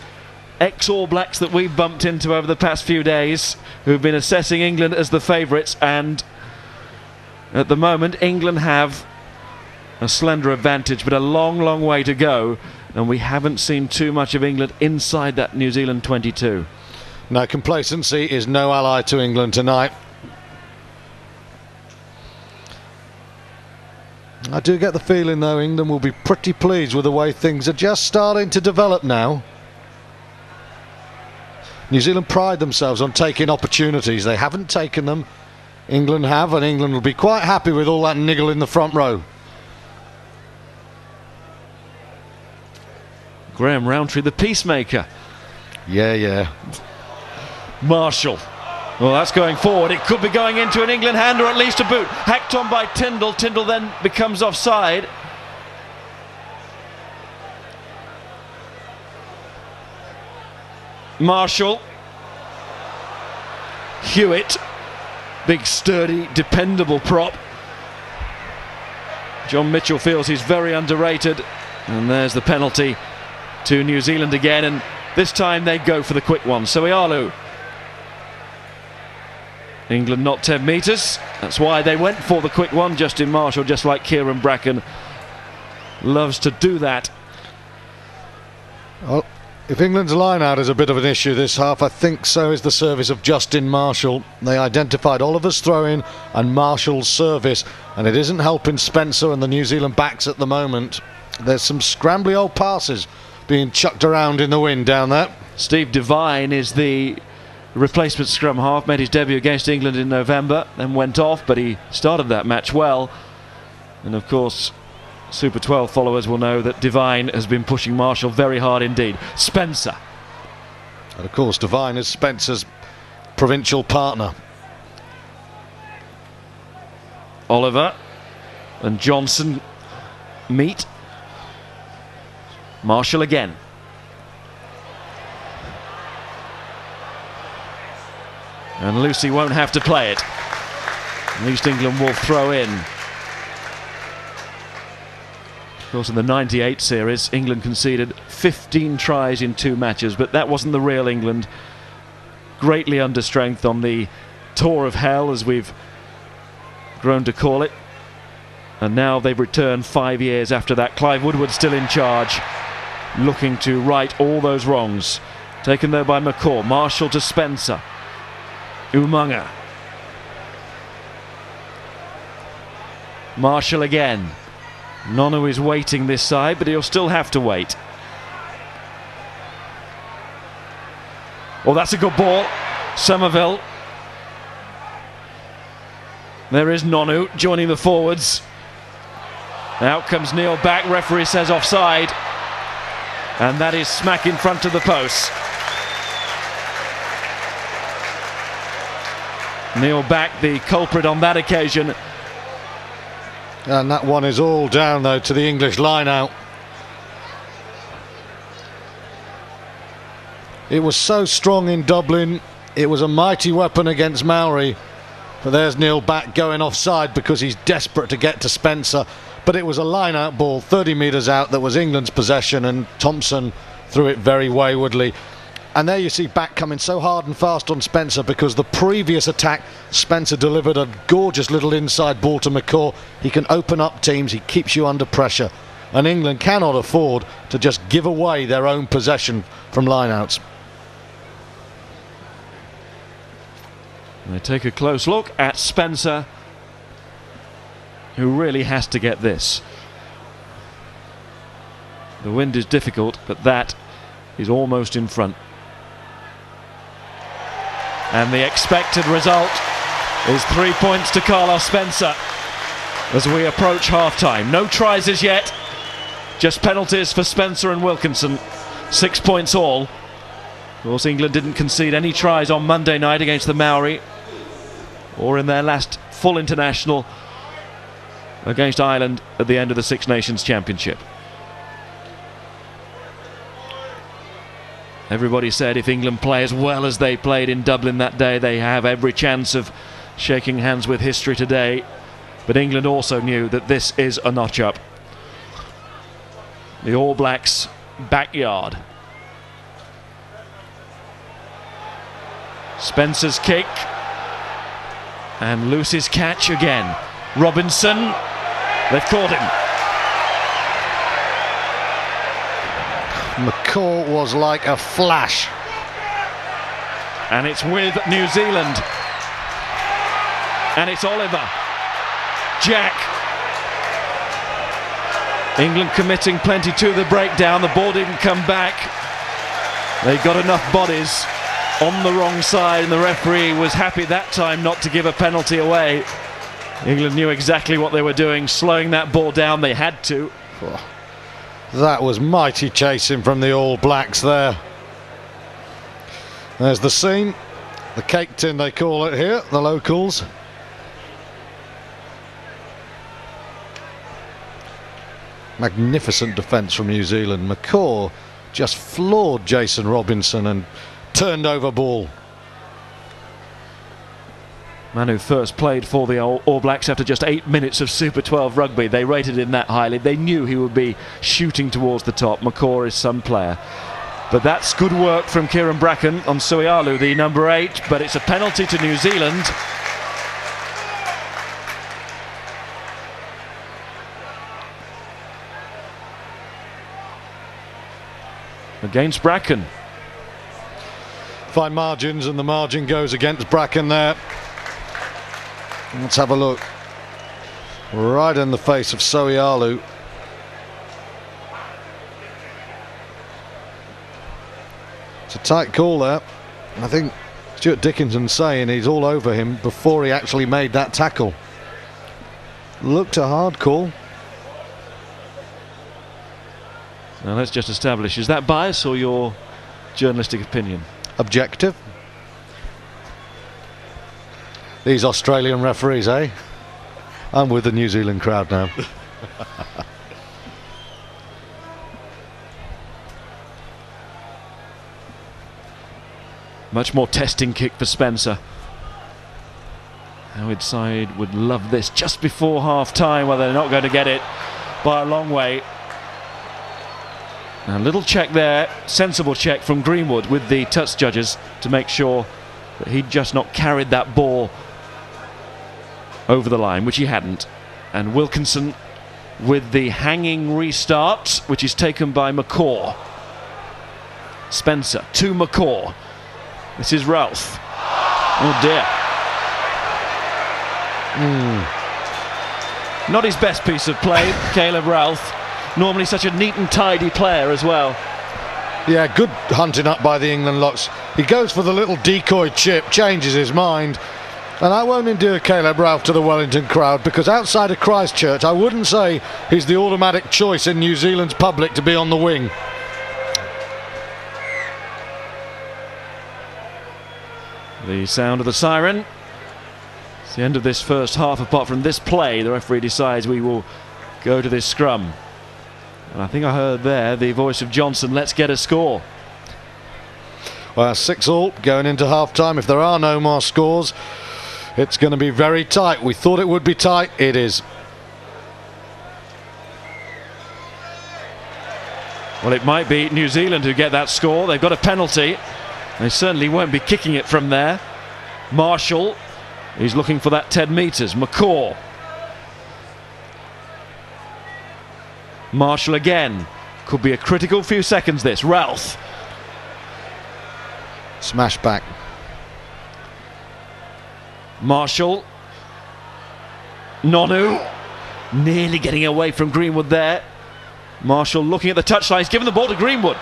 ex-All Blacks that we've bumped into over the past few days who've been assessing England as the favourites, and at the moment England have a slender advantage, but a long way to go, and we haven't seen too much of England inside that New Zealand 22. No, complacency is no ally to England tonight. I do get the feeling though England will be pretty pleased with the way things are just starting to develop now. New Zealand pride themselves on taking opportunities. They haven't taken them. England have, and England will be quite happy with all that niggle in the front row. Graham Rowntree, the peacemaker. Yeah. Marshall. Well, that's going forward. It could be going into an England hand or at least a boot. Hacked on by Tyndall. Tyndall then becomes offside. Marshall. Hewitt. Big, sturdy, dependable prop. John Mitchell feels he's very underrated. And there's the penalty to New Zealand again. And this time they go for the quick one. Soialu. England not 10 metres. That's why they went for the quick one. Justin Marshall, just like Kieran Bracken, loves to do that. Well, if England's line-out is a bit of an issue this half, I think so is the service of Justin Marshall. They identified Oliver's throw-in and Marshall's service, and it isn't helping Spencer and the New Zealand backs at the moment. There's some scrambly old passes being chucked around in the wind down there. Steve Devine is the replacement scrum half, made his debut against England in November, then went off, but he started that match well. And of course, Super 12 followers will know that Devine has been pushing Marshall very hard indeed. Spencer. And of course, Devine is Spencer's provincial partner. Oliver and Johnson meet. Marshall again. And Lucy won't have to play it. At least England will throw in. Of course, in the 98 series, England conceded 15 tries in 2 matches, but that wasn't the real England. Greatly under strength on the tour of hell, as we've grown to call it. And now they've returned 5 years after that. Clive Woodward still in charge, looking to right all those wrongs. Taken there by McCaw. Marshall to Spencer. Umunga. Marshall again. Nonu is waiting this side, but he'll still have to wait. Oh, that's a good ball. Somerville. There is Nonu joining the forwards. Out comes Neil back. Referee says offside. And that is smack in front of the post. Neil back, the culprit on that occasion. And that one is all down, though, to the English line-out. It was so strong in Dublin. It was a mighty weapon against Maori. But there's Neil back going offside because he's desperate to get to Spencer. But it was a line-out ball, 30 metres out, that was England's possession, and Thompson threw it very waywardly. And there you see back coming so hard and fast on Spencer, because the previous attack, Spencer delivered a gorgeous little inside ball to McCaw. He can open up teams, he keeps you under pressure. And England cannot afford to just give away their own possession from lineouts. They take a close look at Spencer, who really has to get this. The wind is difficult, but that is almost in front. And the expected result is 3 points to Carlos Spencer as we approach half-time. No tries as yet, just penalties for Spencer and Wilkinson. 6 points all. Of course, England didn't concede any tries on Monday night against the Maori, or in their last full international against Ireland at the end of the Six Nations Championship. Everybody said if England play as well as they played in Dublin that day, they have every chance of shaking hands with history today. But England also knew that this is a notch up. The All Blacks' backyard. Spencer's kick. And Luce's catch again. Robinson. They've caught him. McCaw was like a flash. And it's with New Zealand. And it's Oliver. Jack. England committing plenty to the breakdown. The ball didn't come back. They got enough bodies on the wrong side, and the referee was happy that time not to give a penalty away. England knew exactly what they were doing, slowing that ball down. They had to. Oh, that was mighty chasing from the All Blacks there. There's the scene. The cake tin, they call it here, the locals. Magnificent defence from New Zealand. McCaw just floored Jason Robinson and turned over ball. Man who first played for the All Blacks after just 8 minutes of Super 12 rugby. They rated him that highly. They knew he would be shooting towards the top. McCaw is some player. But that's good work from Kieran Bracken on Suialu, the number 8. But it's a penalty to New Zealand. Against Bracken. Fine margins, and the margin goes against Bracken there. Let's have a look. Right in the face of Suialu. It's a tight call there. I think Stuart Dickinson's saying he's all over him before he actually made that tackle. Looked a hard call. Now let's just establish, is that bias or your journalistic opinion? Objective. These Australian referees, eh? I'm with the New Zealand crowd now. Much more testing kick for Spencer. Howard side would love this just before half time, where they're not going to get it by a long way. A little check there, sensible check from Greenwood with the touch judges to make sure that he'd just not carried that ball over the line, which he hadn't. And Wilkinson with the hanging restart, which is taken by McCaw. Spencer to McCaw. This is Ralph. Oh dear. Not his best piece of play, Caleb Ralph. Normally such a neat and tidy player as well. Yeah, good hunting up by the England locks. He goes for the little decoy chip, changes his mind. And I won't endear Caleb Ralph to the Wellington crowd, because outside of Christchurch, I wouldn't say he's the automatic choice in New Zealand's public to be on the wing. The sound of the siren. It's the end of this first half. Apart from this play, the referee decides we will go to this scrum. And I think I heard there the voice of Johnson, let's get a score. Well, 6-all going into half-time. If there are no more scores, it's going to be very tight. We thought it would be tight. It is. Well, it might be New Zealand who get that score. They've got a penalty. They certainly won't be kicking it from there. Marshall, he's looking for that 10 metres. McCaw. Marshall again. Could be a critical few seconds this. Ralph. Smash back. Marshall. Nonu. Nearly getting away from Greenwood there. Marshall looking at the touchline. He's given the ball to Greenwood.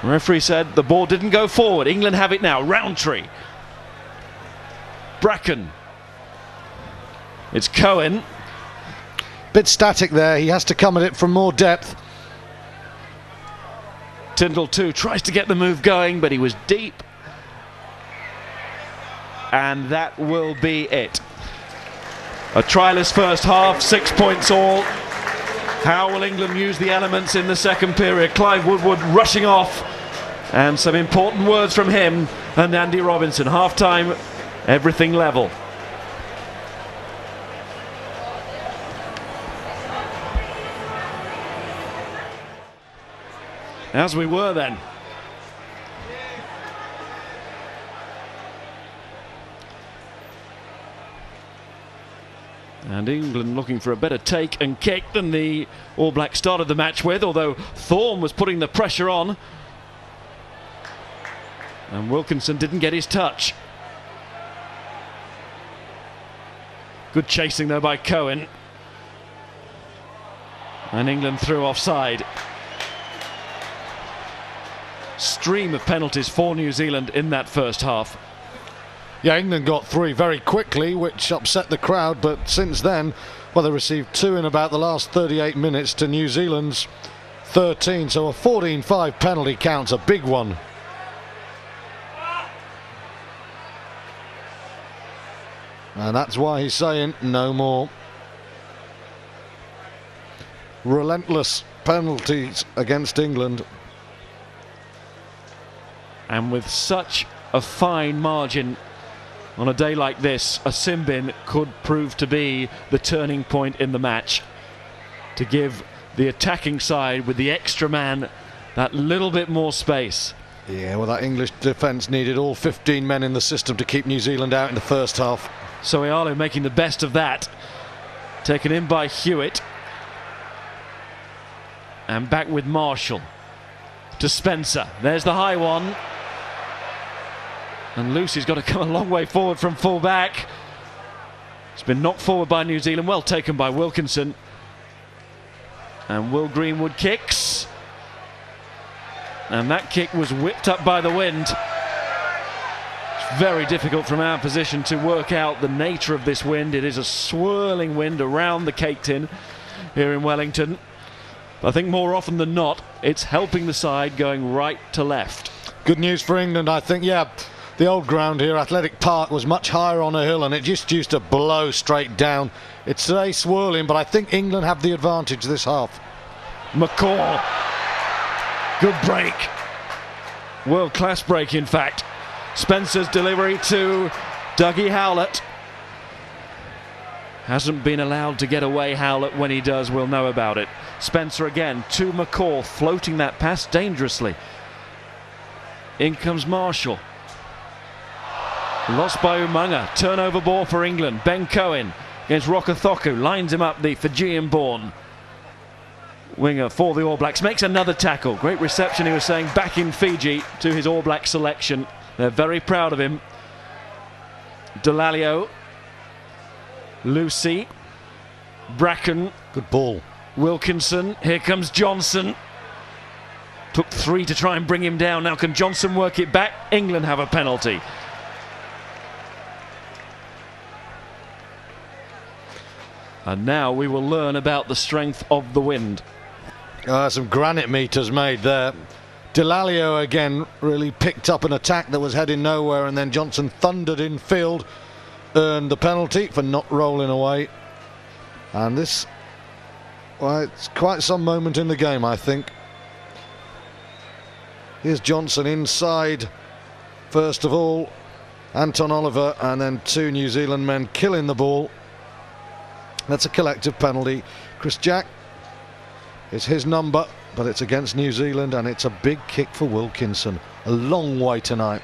The referee said the ball didn't go forward. England have it now. Roundtree. Bracken. It's Cohen. Bit static there. He has to come at it from more depth. Tyndall too tries to get the move going, but he was deep. And that will be it. A tryless first half, 6 points all. How will England use the elements in the second period? Clive Woodward rushing off, and some important words from him and Andy Robinson. Half-time, everything level. As we were then. And England looking for a better take and kick than the All Blacks started the match with, although Thorne was putting the pressure on. And Wilkinson didn't get his touch. Good chasing though by Cohen. And England threw offside. Stream of penalties for New Zealand in that first half. Yeah, England got 3 very quickly, which upset the crowd, but since then, well, they received 2 in about the last 38 minutes to New Zealand's 13, so a 14-5 penalty count's a big one. And that's why he's saying no more. Relentless penalties against England. And with such a fine margin on a day like this, a sin bin could prove to be the turning point in the match, to give the attacking side with the extra man that little bit more space. Yeah, well, that English defence needed all 15 men in the system to keep New Zealand out in the first half. Soialo making the best of that. Taken in by Hewitt. And back with Marshall. To Spencer. There's the high one. And Lucy's got to come a long way forward from full back. It's been knocked forward by New Zealand. Well taken by Wilkinson. And Will Greenwood kicks. And that kick was whipped up by the wind. It's very difficult from our position to work out the nature of this wind. It is a swirling wind around the cake tin here in Wellington. I think more often than not, it's helping the side going right to left. Good news for England, I think, yeah. The old ground here, Athletic Park, was much higher on a hill and it just used to blow straight down. It's today swirling, but I think England have the advantage this half. McCaw. Good break. World-class break, in fact. Spencer's delivery to Dougie Howlett. Hasn't been allowed to get away, Howlett. When he does, we'll know about it. Spencer again to McCaw, floating that pass dangerously. In comes Marshall. Lost by Umanga. Turnover ball for England. Ben Cohen against Rokothoku. Lines him up, the Fijian-born winger for the All Blacks. Makes another tackle. Great reception, he was saying, back in Fiji to his All Black selection. They're very proud of him. Delalio. Lucy. Bracken. Good ball. Wilkinson. Here comes Johnson. Took 3 to try and bring him down. Now can Johnson work it back? England have a penalty. And now we will learn about the strength of the wind. Some granite meters made there. Delalio again really picked up an attack that was heading nowhere, and then Johnson thundered in field, earned the penalty for not rolling away. And this, well, it's quite some moment in the game, I think. Here's Johnson inside, first of all, Anton Oliver, and then 2 New Zealand men killing the ball. That's a collective penalty. Chris Jack, it's his number, but it's against New Zealand, and it's a big kick for Wilkinson. A long way tonight.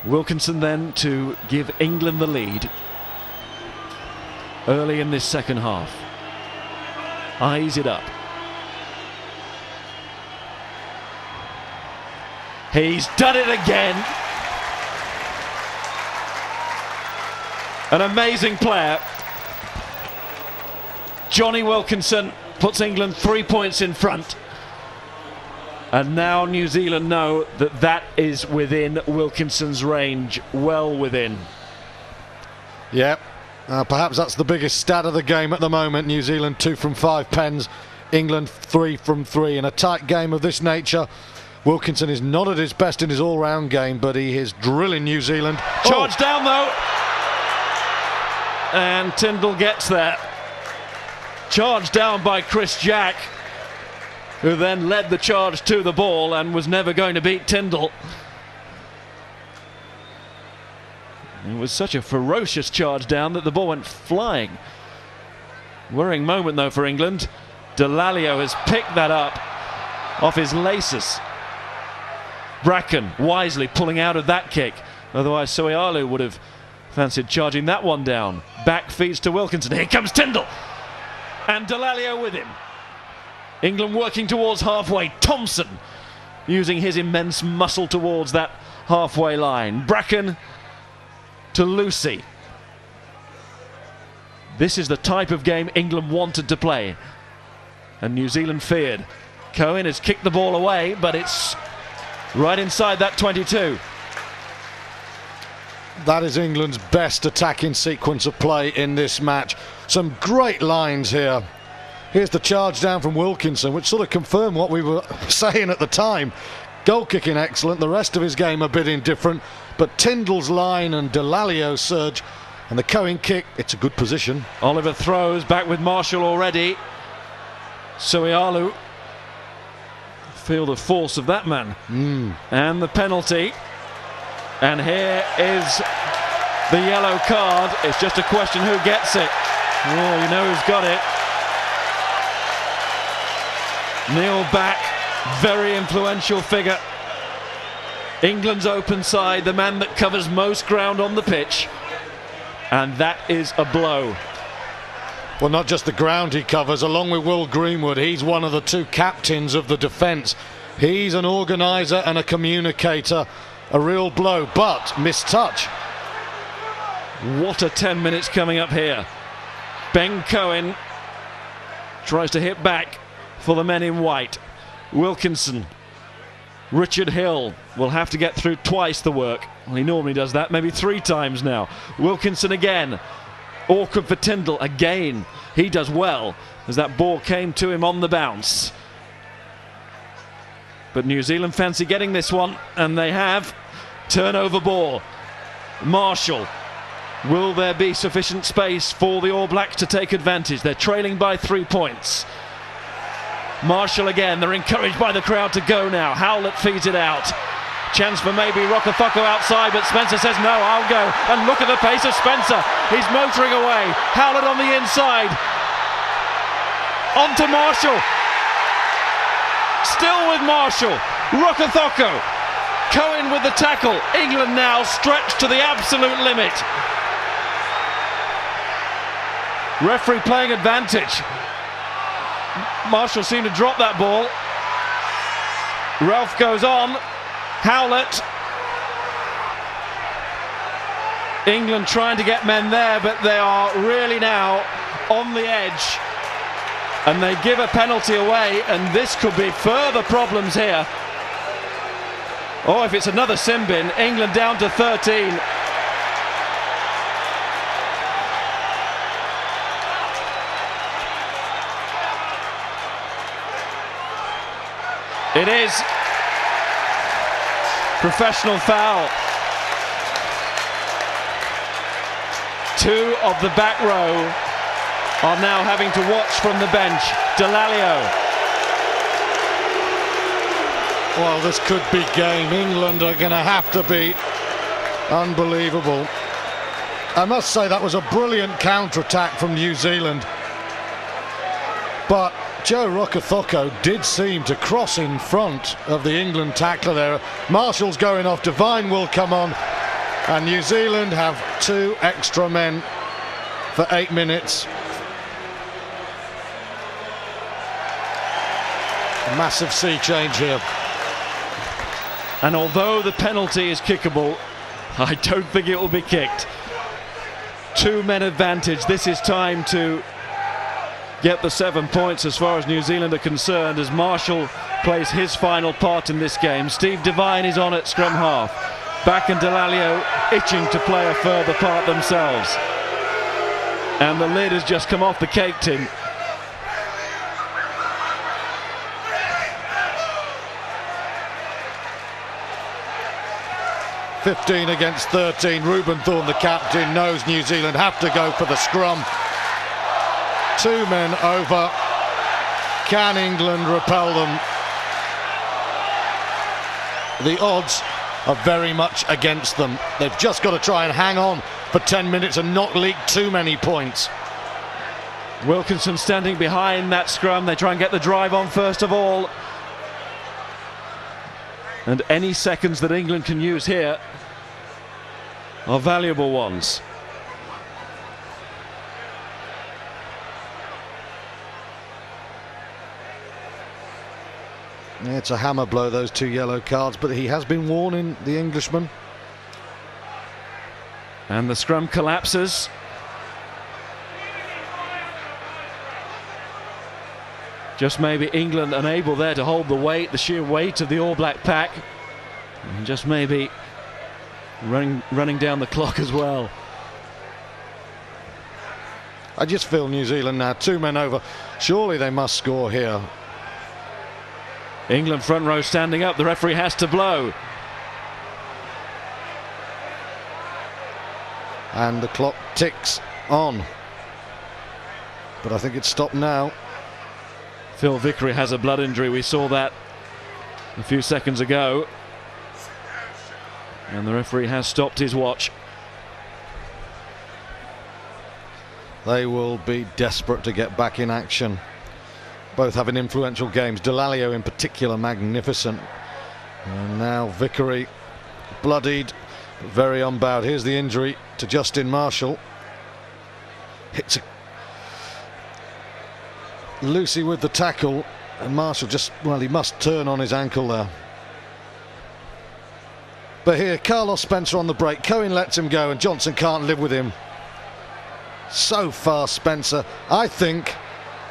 Wilkinson then to give England the lead early in this second half. Eyes it up. He's done it again. An amazing player. Johnny Wilkinson puts England 3 points in front. And now New Zealand know that that is within Wilkinson's range, well within. Yep, perhaps that's the biggest stat of the game at the moment. New Zealand 2 from 5 pens, England 3 from 3. In a tight game of this nature, Wilkinson is not at his best in his all-round game, but he is drilling New Zealand. Charge down though. And Tyndall gets there. Charged down by Chris Jack, who then led the charge to the ball and was never going to beat Tyndall. It was such a ferocious charge down that the ball went flying. Worrying moment though for England. Delalio has picked that up off his laces. Bracken wisely pulling out of that kick. Otherwise Soialu would have fancied charging that one down. Back feeds to Wilkinson. Here comes Tyndall. And Delalio with him. England working towards halfway. Thompson using his immense muscle towards that halfway line. Bracken to Lucy. This is the type of game England wanted to play, and New Zealand feared. Cohen has kicked the ball away, but it's right inside that 22. That is England's best attacking sequence of play in this match. Some great lines here. Here's the charge down from Wilkinson, which sort of confirmed what we were saying at the time. Goal kicking excellent, the rest of his game a bit indifferent, but Tyndall's line and Delalio's surge and the Cohen kick, it's a good position. Oliver throws back with Marshall already. Soialu, feel the force of that man. And the penalty. And here is the yellow card. It's just a question who gets it. Oh, you know who's got it. Neil Back, very influential figure. England's open side, the man that covers most ground on the pitch. And that is a blow. Well, not just the ground he covers, along with Will Greenwood, he's one of the 2 captains of the defence. He's an organiser and a communicator. A real blow, but missed touch. What a 10 minutes coming up here. Ben Cohen tries to hit back for the men in white. Wilkinson. Richard Hill will have to get through twice the work. Well, he normally does that, maybe 3 times now. Wilkinson again. Awkward for Tyndall again. He does well as that ball came to him on the bounce. But New Zealand fancy getting this one, and they have. Turnover ball. Marshall. Will there be sufficient space for the All Blacks to take advantage? They're trailing by 3 points. Marshall again. They're encouraged by the crowd to go now. Howlett feeds it out. Chance for maybe Rokothoku outside, but Spencer says no, I'll go. And look at the pace of Spencer. He's motoring away. Howlett on the inside. On to Marshall. Still with Marshall. Rokothoku. Cohen with the tackle. England now stretched to the absolute limit. Referee playing advantage. Marshall seemed to drop that ball. Ralph goes on. Howlett. England trying to get men there, but they are really now on the edge. And they give a penalty away, and this could be further problems here. Oh, if it's another sin bin, England down to 13. It is professional foul. Two of the back row are now having to watch from the bench. Delalio. Well, this could be game. England are going to have to be unbelievable. I must say that was a brilliant counter-attack from New Zealand. But Joe Rokocoko did seem to cross in front of the England tackler there. Marshall's going off, Devine will come on, and New Zealand have 2 extra men for 8 minutes. A massive sea change here. And although the penalty is kickable, I don't think it will be kicked. 2 men advantage. This is time to get the 7 points as far as New Zealand are concerned, as Marshall plays his final part in this game. Steve Devine is on at scrum half. Back and Delalio itching to play a further part themselves. And the lid has just come off the cake tin. (15 against 13). Ruben Thorne, the captain, knows New Zealand have to go for the scrum. 2 men over. Can England repel them? The odds are very much against them. They've just got to try and hang on for 10 minutes and not leak too many points. Wilkinson standing behind that scrum. They try and get the drive on first of all. And any seconds that England can use here are valuable ones. Yeah, it's a hammer blow, those 2 yellow cards, but he has been warning the Englishman. And the scrum collapses. Just maybe England unable there to hold the weight, the sheer weight of the All Black pack. And just maybe running down the clock as well. I just feel New Zealand now 2 men over. Surely they must score here. England front row standing up. The referee has to blow. And the clock ticks on. But I think it's stopped now. Phil Vickery has a blood injury. We saw that a few seconds ago. And the referee has stopped his watch. They will be desperate to get back in action. Both having influential games. Delalio in particular magnificent. And now Vickery bloodied, but very unbowed. Here's the injury to Justin Marshall. Hits a Lucy with the tackle, and Marshall just, well, he must turn on his ankle there. But here, Carlos Spencer on the break. Cohen lets him go, and Johnson can't live with him. So fast, Spencer. I think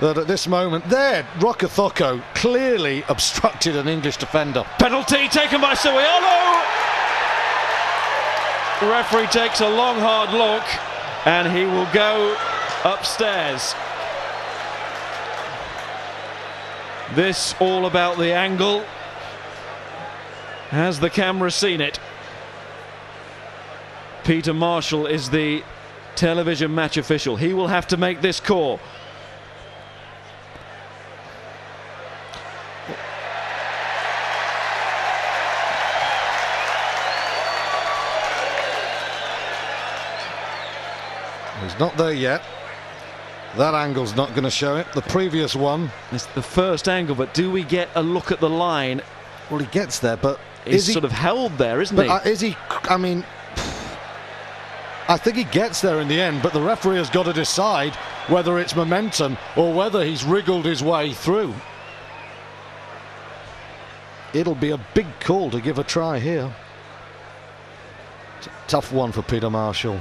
that at this moment there, Rokocoko clearly obstructed an English defender. Penalty taken by Suiolo. The referee takes a long, hard look, and he will go upstairs. This all about the angle. Has the camera seen it? Peter Marshall is the television match official. He will have to make this call. He's not there yet. That angle's not going to show it. The previous one. It's the first angle, but do we get a look at the line? Well, he gets there, but He's sort of held there, isn't he? Is he? I mean, I think he gets there in the end, but the referee has got to decide whether it's momentum or whether he's wriggled his way through. It'll be a big call to give a try here. It's a tough one for Peter Marshall.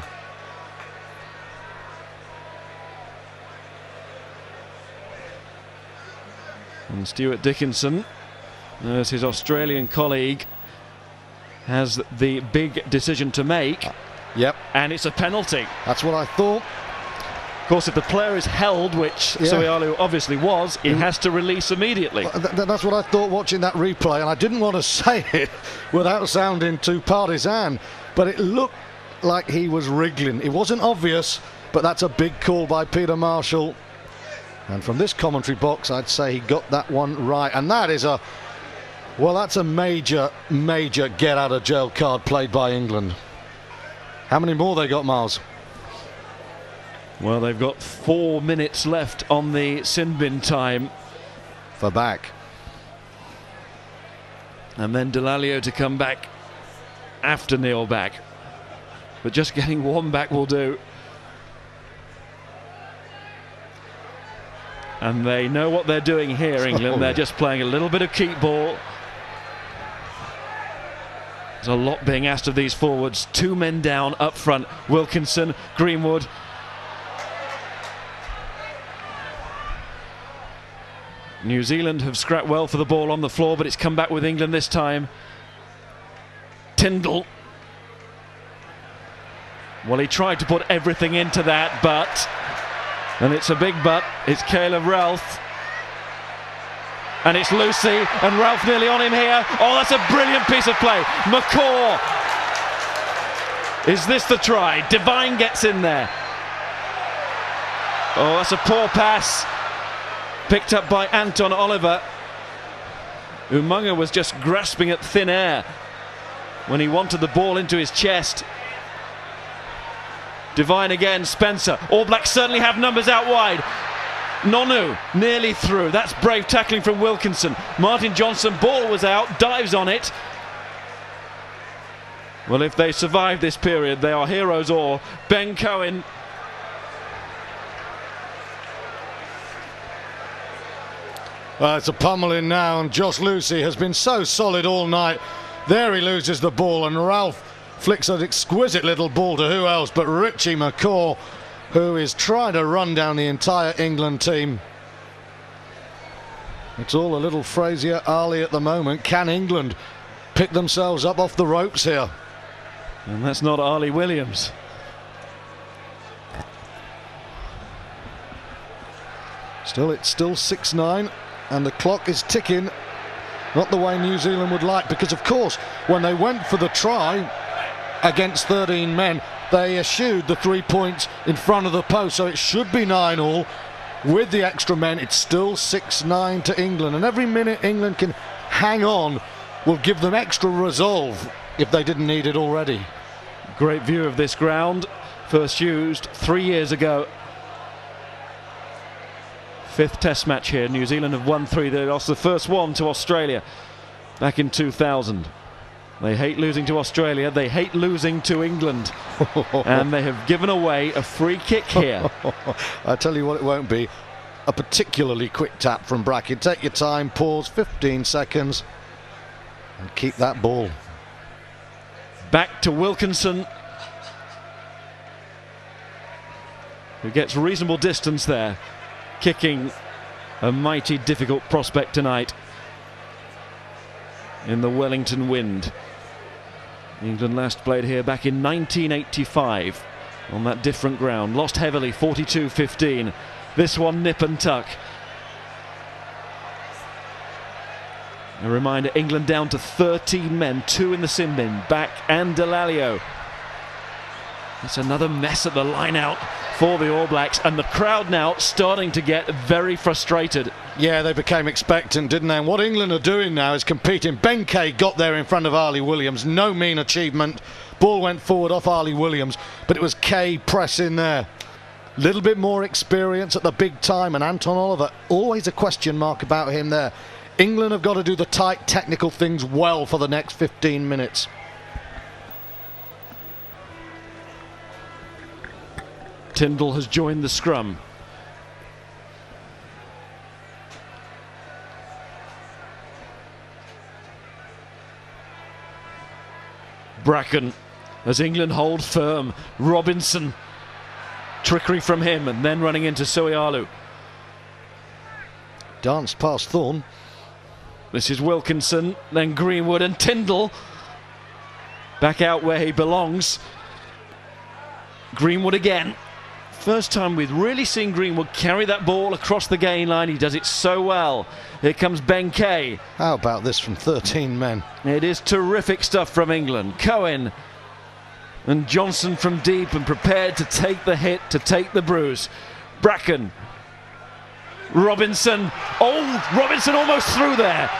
And Stuart Dickinson, as his Australian colleague, has the big decision to make. Yep. And it's a penalty. That's what I thought. Of course, if the player is held, which Soialu obviously was, he has to release immediately. That's what I thought watching that replay, and I didn't want to say it without sounding too partisan, but it looked like he was wriggling. It wasn't obvious, but that's a big call by Peter Marshall. And from this commentary box, I'd say he got that one right. And that is that's a major, major get-out-of-jail card played by England. How many more they got, Miles? Well, they've got 4 minutes left on the sin bin time. For back. And then Delalio to come back after Neil back. But just getting one back will do. And they know what they're doing here, England. They're just playing a little bit of keep ball. There's a lot being asked of these forwards. 2 men down up front. Wilkinson, Greenwood. New Zealand have scrapped well for the ball on the floor, but it's come back with England this time. Tyndall. Well, he tried to put everything into that, but... And it's a big but. It's Caleb Ralph. And it's Lucy. And Ralph nearly on him here. Oh, that's a brilliant piece of play. McCaw. Is this the try? Devine gets in there. Oh, that's a poor pass. Picked up by Anton Oliver. Umunga was just grasping at thin air when he wanted the ball into his chest. Devine again, Spencer. All Blacks certainly have numbers out wide. Nonu nearly through. That's brave tackling from Wilkinson. Martin Johnson, ball was out, dives on it. Well, if they survive this period, they are heroes or Ben Cohen. It's a pummeling now, and Josh Lucy has been so solid all night. There he loses the ball, and Ralph flicks an exquisite little ball to who else but Richie McCaw, who is trying to run down the entire England team. It's all a little Frazier Ali at the moment. Can England pick themselves up off the ropes here? And that's not Ali Williams. It's still 6-9, and the clock is ticking. Not the way New Zealand would like, because of course when they went for the try against 13 men, they eschewed the 3 points in front of the post, so it should be 9-all. With the extra men, it's still 6-9 to England, and every minute England can hang on will give them extra resolve if they didn't need it already. Great view of this ground, first used 3 years ago. 5th test match here. New Zealand have won 3. They lost the first one to Australia back in 2000. They hate losing to Australia. They hate losing to England. And they have given away a free kick here. I tell you what, it won't be. A particularly quick tap from Bracken. Take your time, pause, 15 seconds, and keep that ball. Back to Wilkinson, who gets reasonable distance there, kicking a mighty difficult prospect tonight in the Wellington wind. England last played here back in 1985 on that different ground. Lost heavily, 42-15. This one nip and tuck. A reminder, England down to 13 men, 2 in the sin bin, Back and Delalio. It's another mess at the line out for the All Blacks, and the crowd now starting to get very frustrated. Yeah, they became expectant, didn't they? And what England are doing now is competing. Ben Kay got there in front of Ali Williams. No mean achievement. Ball went forward off Ali Williams, but it was Kay pressing there. Little bit more experience at the big time, and Anton Oliver, always a question mark about him there. England have got to do the tight technical things well for the next 15 minutes. Tyndall has joined the scrum. Bracken, as England hold firm. Robinson, trickery from him, and then running into Suialu. Danced past Thorne. This is Wilkinson, then Greenwood, and Tyndall back out where he belongs. Greenwood again. First time we've really seen Greenwood carry that ball across the gain line. He does it so well. Here comes Ben Kay. How about this from 13 men? It is terrific stuff from England. Cohen and Johnson from deep and prepared to take the hit, to take the bruise. Bracken. Robinson. Oh, Robinson almost through there.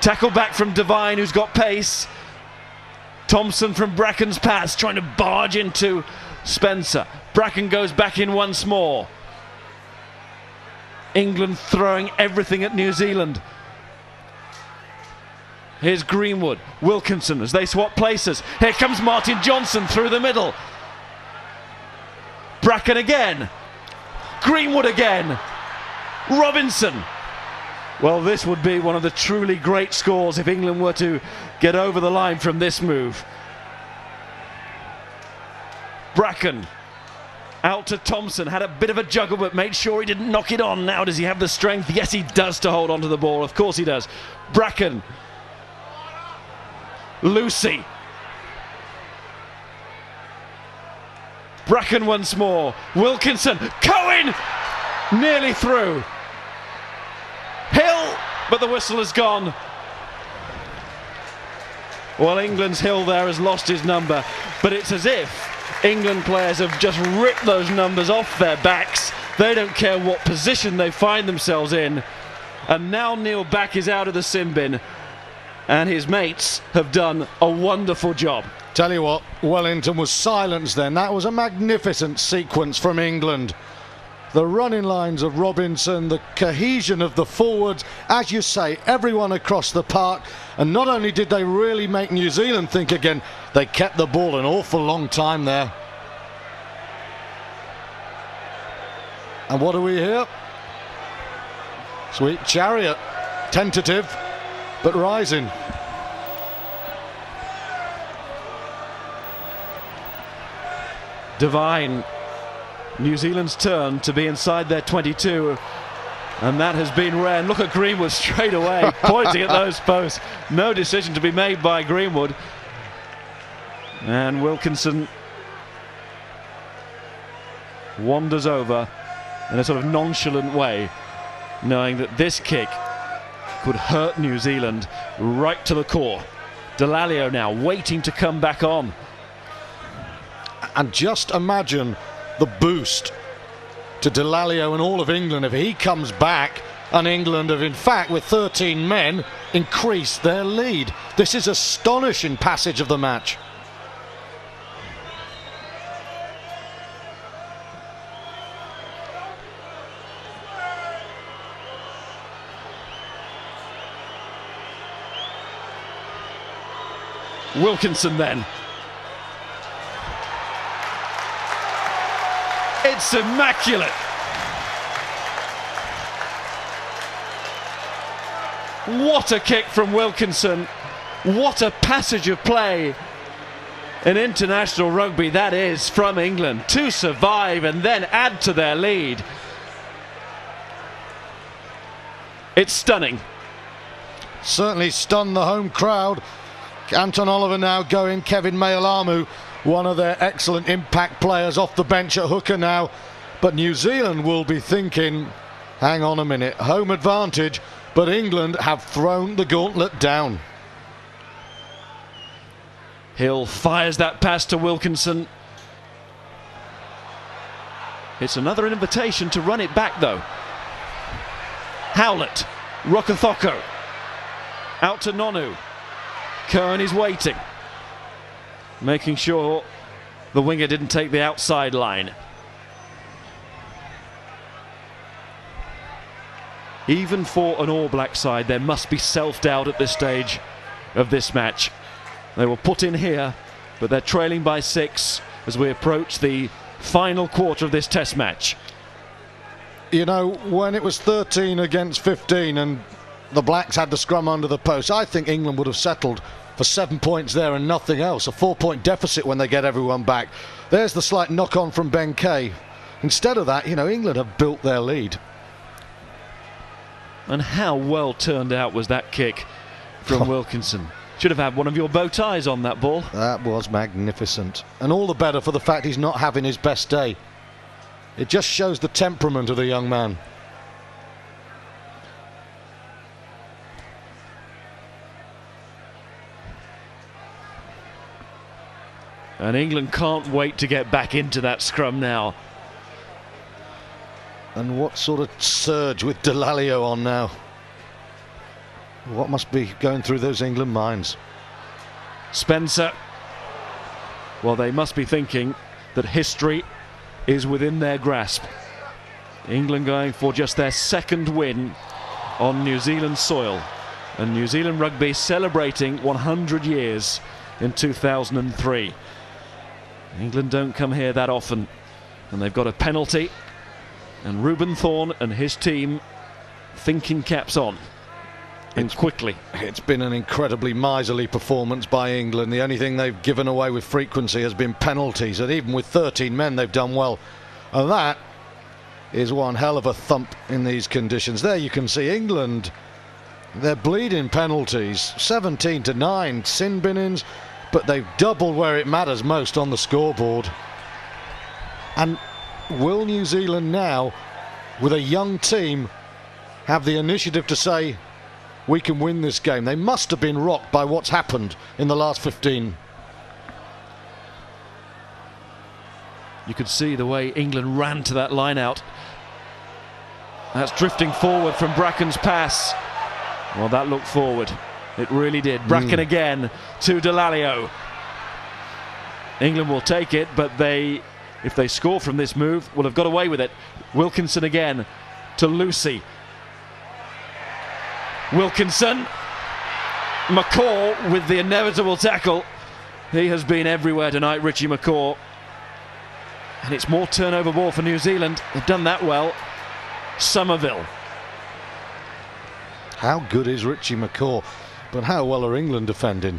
Tackle back from Devine, who's got pace. Thompson from Bracken's pass, trying to barge into Spencer. Bracken goes back in once more. England throwing everything at New Zealand. Here's Greenwood, Wilkinson as they swap places. Here comes Martin Johnson through the middle. Bracken again. Greenwood again. Robinson. Well, this would be one of the truly great scores if England were to get over the line from this move. Bracken out to Thompson, had a bit of a juggle but made sure he didn't knock it on. Now does he have the strength? Yes, he does, to hold on to the ball. Of course he does. Bracken. Lucy. Bracken once more. Wilkinson. Cohen! Nearly through. Hill, but the whistle has gone. Well, England's Hill there has lost his number, but it's as if England players have just ripped those numbers off their backs. They don't care what position they find themselves in. And now Neil Back is out of the sin bin, and his mates have done a wonderful job. Tell you what, Wellington was silenced then. That was a magnificent sequence from England. The running lines of Robinson, the cohesion of the forwards, as you say, everyone across the park. And not only did they really make New Zealand think again, they kept the ball an awful long time there. And what do we hear? Sweet Chariot, tentative, but rising. Devine. New Zealand's turn to be inside their 22, and that has been rare. And look at Greenwood straight away, pointing at those posts. No decision to be made by Greenwood. And Wilkinson wanders over in a sort of nonchalant way, knowing that this kick could hurt New Zealand right to the core. Delalio now waiting to come back on. And just imagine the boost to Delalio and all of England if he comes back, and England have in fact with 13 men increased their lead. This is astonishing passage of the match. Wilkinson then. It's immaculate. What a kick from Wilkinson. What a passage of play in international rugby that is from England to survive and then add to their lead. It's stunning. Certainly stunned the home crowd. Anton Oliver now going, Kevin Mealamu, one of their excellent impact players, off the bench at hooker now. But New Zealand will be thinking, hang on a minute, home advantage, but England have thrown the gauntlet down. Hill fires that pass to Wilkinson. It's another invitation to run it back though. Howlett, Rokothoko, out to Nonu. Cohen is waiting, making sure the winger didn't take the outside line. even for an All Black side, there must be self-doubt at this stage of this match. They were put in here, but they're trailing by 6 as we approach the final quarter of this Test match. You know, when it was 13 against 15 and the Blacks had the scrum under the post, I think England would have settled for 7 points there and nothing else. A 4-point deficit when they get everyone back. There's the slight knock-on from Ben Kay. Instead of that, you know, England have built their lead. And how well turned out was that kick from Wilkinson. Should have had one of your bow ties on that ball. That was magnificent. And all the better for the fact he's not having his best day. It just shows the temperament of the young man. And England can't wait to get back into that scrum now. And what sort of surge with Delalio on now? What must be going through those England minds? Spencer. Well, they must be thinking that history is within their grasp. England going for just their 2nd win on New Zealand soil. And New Zealand rugby celebrating 100 years in 2003. England don't come here that often. And they've got a penalty. And Reuben Thorne and his team thinking caps on. And quickly. It's been an incredibly miserly performance by England. The only thing they've given away with frequency has been penalties, and even with 13 men they've done well. And that is one hell of a thump in these conditions. There you can see England, they're bleeding penalties, 17-9 sin binnings, but they've doubled where it matters most on the scoreboard. And will New Zealand now, with a young team, have the initiative to say, we can win this game? They must have been rocked by what's happened in the last 15. You could see the way England ran to that line out. That's drifting forward from Bracken's pass. Well, that looked forward. It really did. Bracken again to Delalio. England will take it, but if they score from this move, will have got away with it. Wilkinson again to Lucy. Wilkinson, McCaw with the inevitable tackle. He has been everywhere tonight, Richie McCaw. And it's more turnover ball for New Zealand. They've done that well. Somerville. How good is Richie McCaw? But how well are England defending?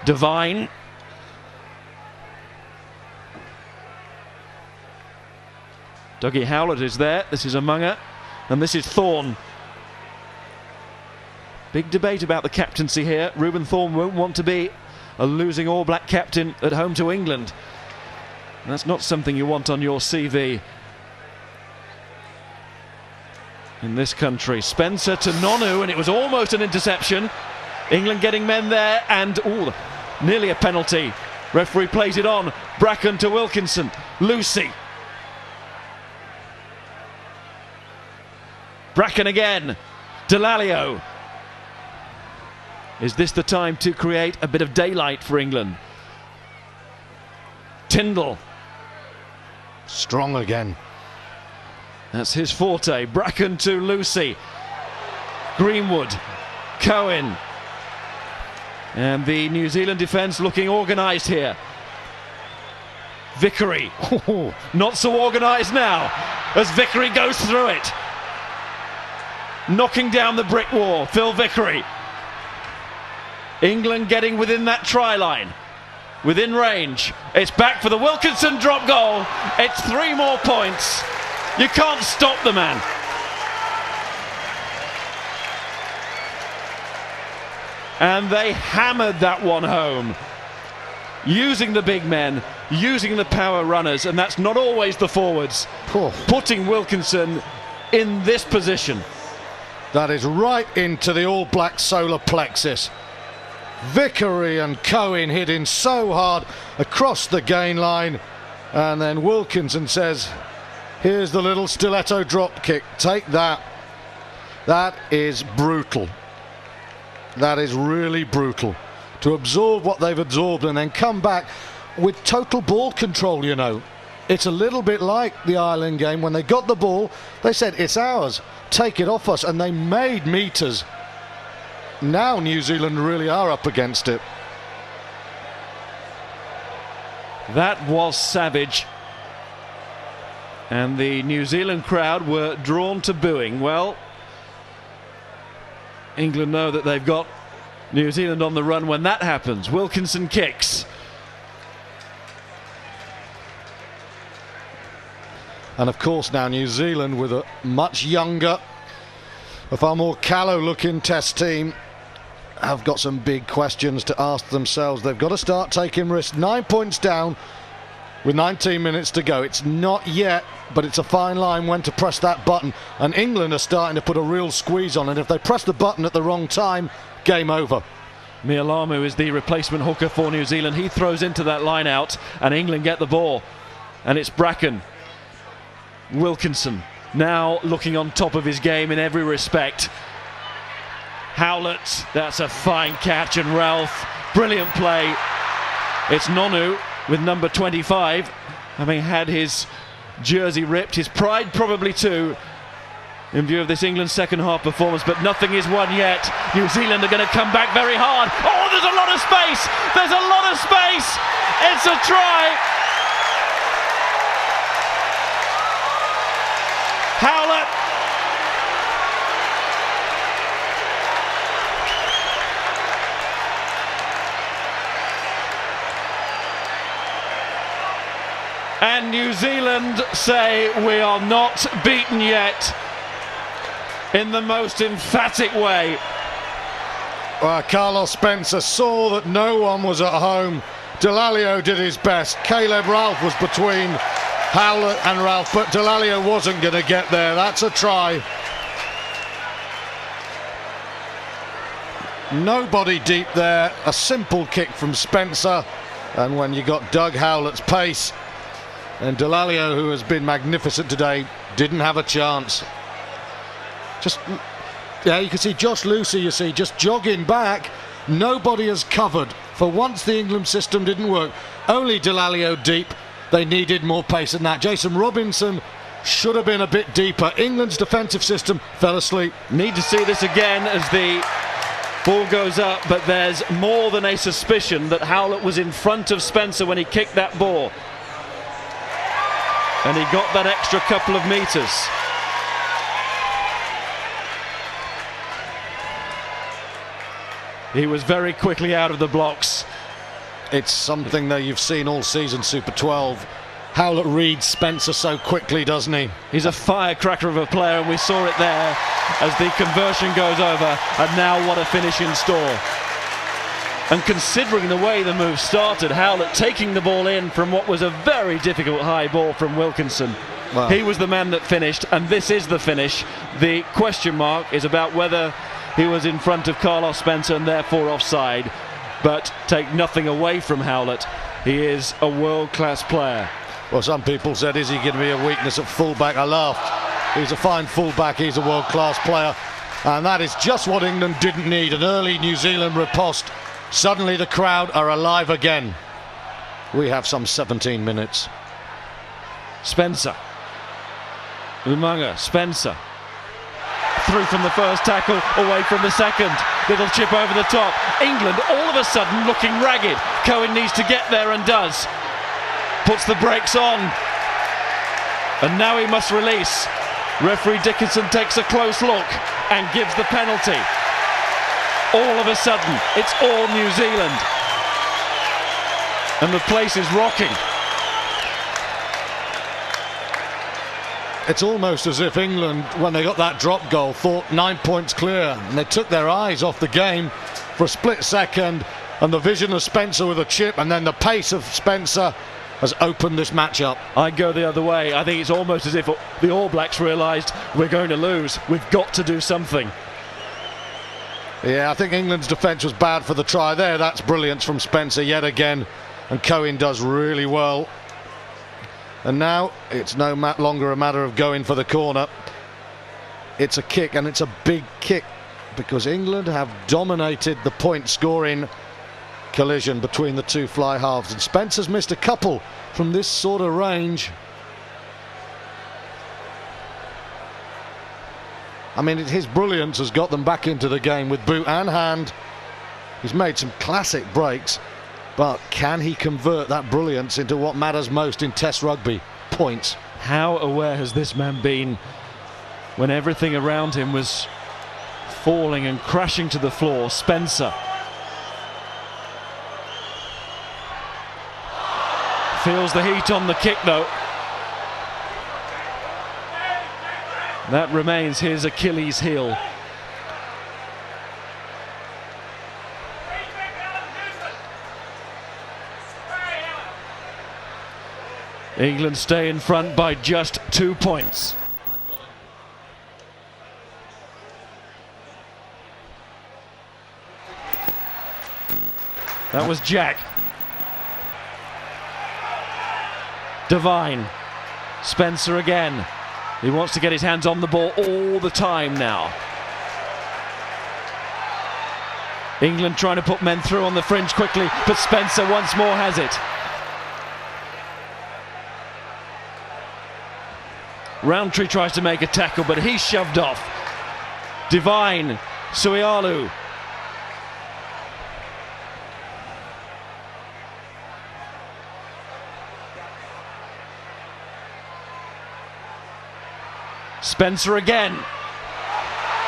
Devine. Dougie Howlett is there. This is Amunga. And this is Thorne. Big debate about the captaincy here. Reuben Thorne won't want to be a losing All Black captain at home to England. That's not something you want on your CV in this country. Spencer to Nonu, and it was almost an interception. England getting men there, and nearly a penalty. Referee plays it on. Bracken to Wilkinson. Lucy. Bracken again. Delalio. Is this the time to create a bit of daylight for England? Tyndall. Strong again. That's his forte. Bracken to Lucy. Greenwood. Cohen. And the New Zealand defence looking organised here. Vickery. Not so organised now as Vickery goes through it. Knocking down the brick wall. Phil Vickery. England getting within that try line. Within range. It's back for the Wilkinson drop goal. It's 3 more points. You can't stop the man. And they hammered that one home. Using the big men, using the power runners, and that's not always the forwards. Putting Wilkinson in this position. That is right into the All Black solar plexus. Vickery and Cohen hitting so hard across the gain line, and then Wilkinson says, here's the little stiletto drop kick, take that. That is brutal. That is really brutal. To absorb what they've absorbed and then come back with total ball control, you know. It's a little bit like the Ireland game. When they got the ball, they said, it's ours, take it off us, and they made meters. Now New Zealand really are up against it. That was savage. And the New Zealand crowd were drawn to booing. Well, England know that they've got New Zealand on the run when that happens. Wilkinson kicks. And of course now New Zealand, with a much younger, a far more callow looking test team, have got some big questions to ask themselves. They've got to start taking risks. 9 points down with 19 minutes to go. It's not yet, but it's a fine line when to press that button. And England are starting to put a real squeeze on it. If they press the button at the wrong time, game over. Mialamu is the replacement hooker for New Zealand. He throws into that line out, and England get the ball. And it's Bracken. Wilkinson now looking on top of his game in every respect. Howlett, that's a fine catch, and Ralph, brilliant play. It's Nonu with number 25, having had his jersey ripped, his pride probably too, in view of this England second half performance, but nothing is won yet. New Zealand are going to come back very hard. Oh, there's a lot of space! There's a lot of space! It's a try! Howlett! And New Zealand say we are not beaten yet, in the most emphatic way. Well, Carlos Spencer saw that no one was at home. Delalio did his best. Caleb Ralph was between Howlett and Ralph, but Delalio wasn't going to get there. That's a try. Nobody deep there. A simple kick from Spencer. And when you got Doug Howlett's pace, and Delalio, who has been magnificent today, didn't have a chance. Yeah, you can see Josh Lucy, just jogging back. Nobody has covered. For once the England system didn't work. Only Delalio deep. They needed more pace than that. Jason Robinson should have been a bit deeper. England's defensive system fell asleep. Need to see this again as the ball goes up, but there's more than a suspicion that Howlett was in front of Spencer when he kicked that ball. And he got that extra couple of meters. He was very quickly out of the blocks. It's something that you've seen all season, Super 12. Howlett reads Spencer so quickly, doesn't he? He's a firecracker of a player, and we saw it there as the conversion goes over. And now what a finish in store. And considering the way the move started, Howlett taking the ball in from what was a very difficult high ball from Wilkinson. Wow. He was the man that finished, and this is the finish. The question mark is about whether he was in front of Carlos Spencer and therefore offside. But take nothing away from Howlett. He is a world-class player. Well, some people said, is he going to be a weakness at fullback? I laughed. He's a fine fullback. He's a world-class player. And that is just what England didn't need. An early New Zealand riposte. Suddenly the crowd are alive again. We have some 17 minutes. Spencer. Umaga. Spencer. Through from the first tackle, away from the second. Little chip over the top. England all of a sudden looking ragged. Cohen needs to get there and does. Puts the brakes on. And now he must release. Referee Dickinson takes a close look and gives the penalty. All of a sudden, it's all New Zealand. And the place is rocking. It's almost as if England, when they got that drop goal, thought 9 points clear, and they took their eyes off the game for a split second, and the vision of Spencer with a chip and then the pace of Spencer has opened this match up. I'd go the other way. I think it's almost as if the All Blacks realised we're going to lose. We've got to do something. Yeah, I think England's defence was bad for the try there. That's brilliance from Spencer yet again, and Cohen does really well. And now it's no longer a matter of going for the corner. It's a kick, and it's a big kick, because England have dominated the point scoring collision between the two fly halves, and Spencer's missed a couple from this sort of range. I mean, his brilliance has got them back into the game with boot and hand. He's made some classic breaks, but can he convert that brilliance into what matters most in Test rugby? Points. How aware has this man been when everything around him was falling and crashing to the floor? Spencer feels the heat on the kick though. That remains his Achilles heel. England stay in front by just 2 points. That was Jack. Devine. Spencer again. He wants to get his hands on the ball all the time now. England trying to put men through on the fringe quickly, but Spencer once more has it. Roundtree tries to make a tackle, but he's shoved off. Devine, Suialu. Spencer again.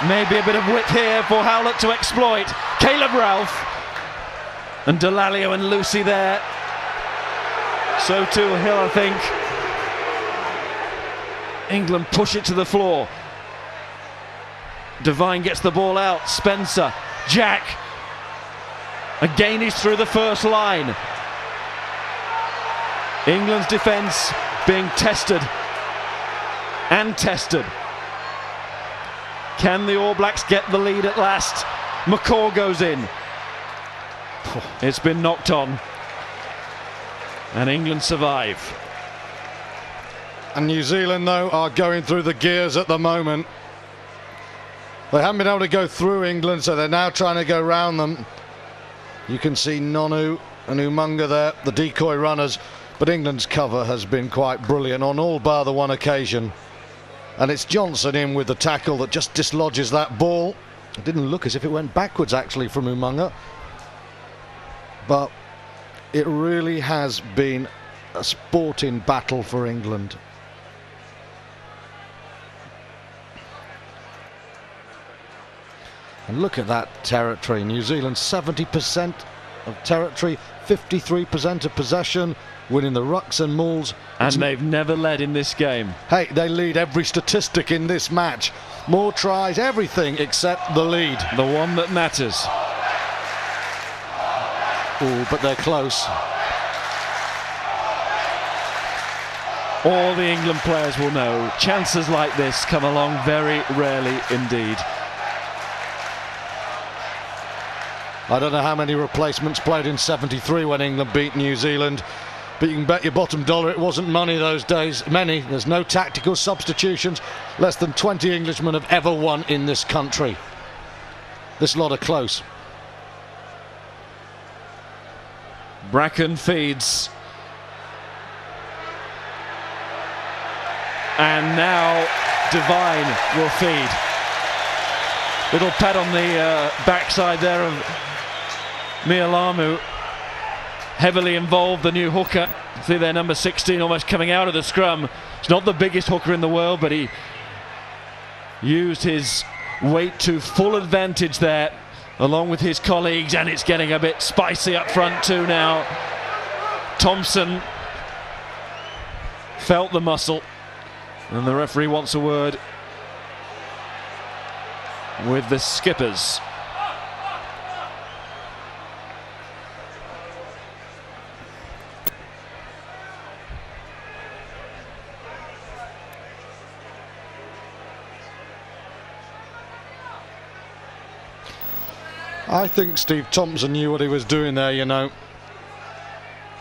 Maybe a bit of width here for Howlett to exploit. Caleb Ralph. And Delalio and Lucy there. So too Hill, I think. England push it to the floor. Devine gets the ball out. Spencer. Jack. Again he's through the first line. England's defence being tested. And tested. Can the All Blacks get the lead at last? McCaw goes in. It's been knocked on. And England survive. And New Zealand, though, are going through the gears at the moment. They haven't been able to go through England, so they're now trying to go round them. You can see Nonu and Umunga there, the decoy runners. But England's cover has been quite brilliant on all bar the one occasion. And it's Johnson in with the tackle that just dislodges that ball. It didn't look as if it went backwards, actually, from Umunga. But it really has been a sporting battle for England. And look at that territory. New Zealand 70% of territory, 53% of possession, winning the rucks and mauls. And they've never led in this game. Hey, they lead every statistic in this match. More tries, everything except the lead. The one that matters. Oh, but they're close. All the England players will know, chances like this come along very rarely indeed. I don't know how many replacements played in '73 when England beat New Zealand, but you can bet your bottom dollar it wasn't money those days. Many. There's no tactical substitutions. Less than 20 Englishmen have ever won in this country. This lot are close. Bracken feeds. And now Devine will feed. Little pat on the backside there of Mialamu. Heavily involved, the new hooker. See there, number 16 almost coming out of the scrum. He's not the biggest hooker in the world, but he used his weight to full advantage there, along with his colleagues, and it's getting a bit spicy up front too now. Thompson felt the muscle, and the referee wants a word with the skippers. I think Steve Thompson knew what he was doing there, you know.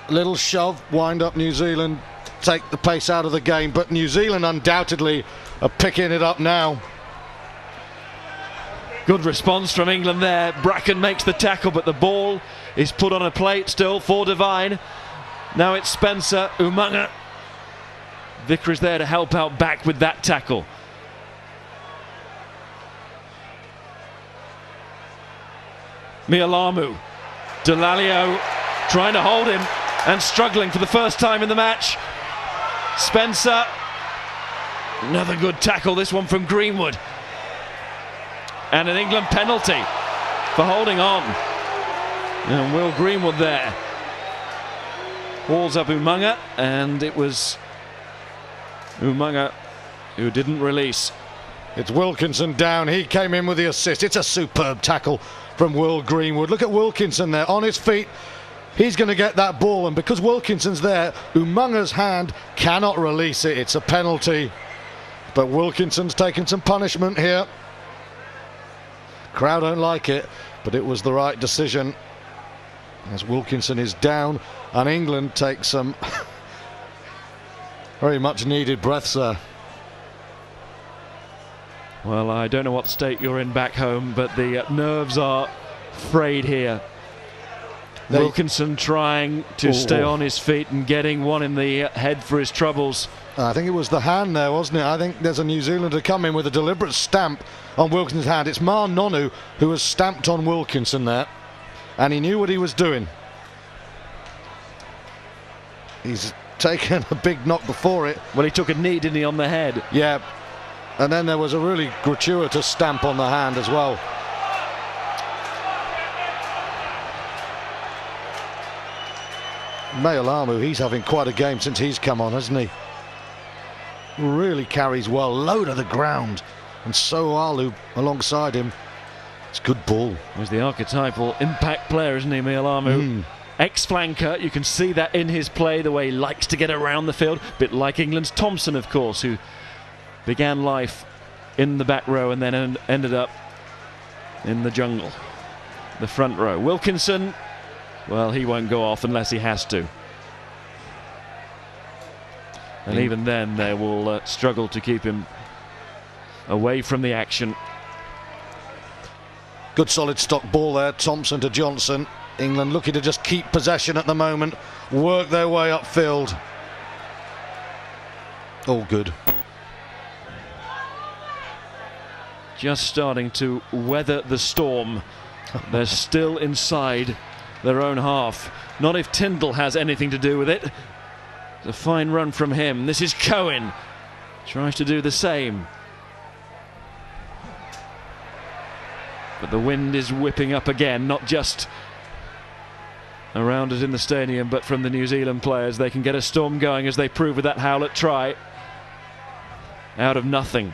Little shove, wind up New Zealand, take the pace out of the game, but New Zealand undoubtedly are picking it up now. Good response from England there. Bracken makes the tackle, but the ball is put on a plate still for Devine. Now it's Spencer Umaga. Vickery's there to help out back with that tackle. Mialamu. Delalio trying to hold him and struggling for the first time in the match. Spencer. Another good tackle, this one from Greenwood. And an England penalty for holding on. And Will Greenwood there. Walls up Umaga, and it was Umaga who didn't release. It's Wilkinson down. He came in with the assist. It's a superb tackle from Will Greenwood. Look at Wilkinson there on his feet. He's going to get that ball, and because Wilkinson's there, Umaga's hand cannot release it. It's a penalty. But Wilkinson's taken some punishment here. Crowd don't like it, but it was the right decision. As Wilkinson is down, and England take some very much needed breaths there. Well, I don't know what state you're in back home, but the nerves are frayed here. Wilkinson trying to stay on his feet and getting one in the head for his troubles. I think it was the hand there, wasn't it? I think there's a New Zealander come in with a deliberate stamp on Wilkinson's hand. It's Mar Nonu who has stamped on Wilkinson there, and he knew what he was doing. He's taken a big knock before it. Well, he took a knee, didn't he, on the head? Yeah, and then there was a really gratuitous stamp on the hand as well. Mialamu, he's having quite a game since he's come on, hasn't he? Really carries well, low to the ground, and so Alu alongside him. It's good ball. He's the archetypal impact player, isn't he, Mialamu? Ex-flanker, you can see that in his play, the way he likes to get around the field. A bit like England's Thompson, of course, who began life in the back row and then ended up in the jungle, the front row. Wilkinson, well, he won't go off unless he has to. And even then, they will struggle to keep him away from the action. Good solid stock ball there, Thompson to Johnson. England looking to just keep possession at the moment, work their way upfield. All good. Just starting to weather the storm. They're still inside their own half. Not if Tyndall has anything to do with it. It's a fine run from him. This is Cohen. Tries to do the same. But the wind is whipping up again, not just around us in the stadium, but from the New Zealand players. They can get a storm going, as they prove with that Howlett try. Out of nothing.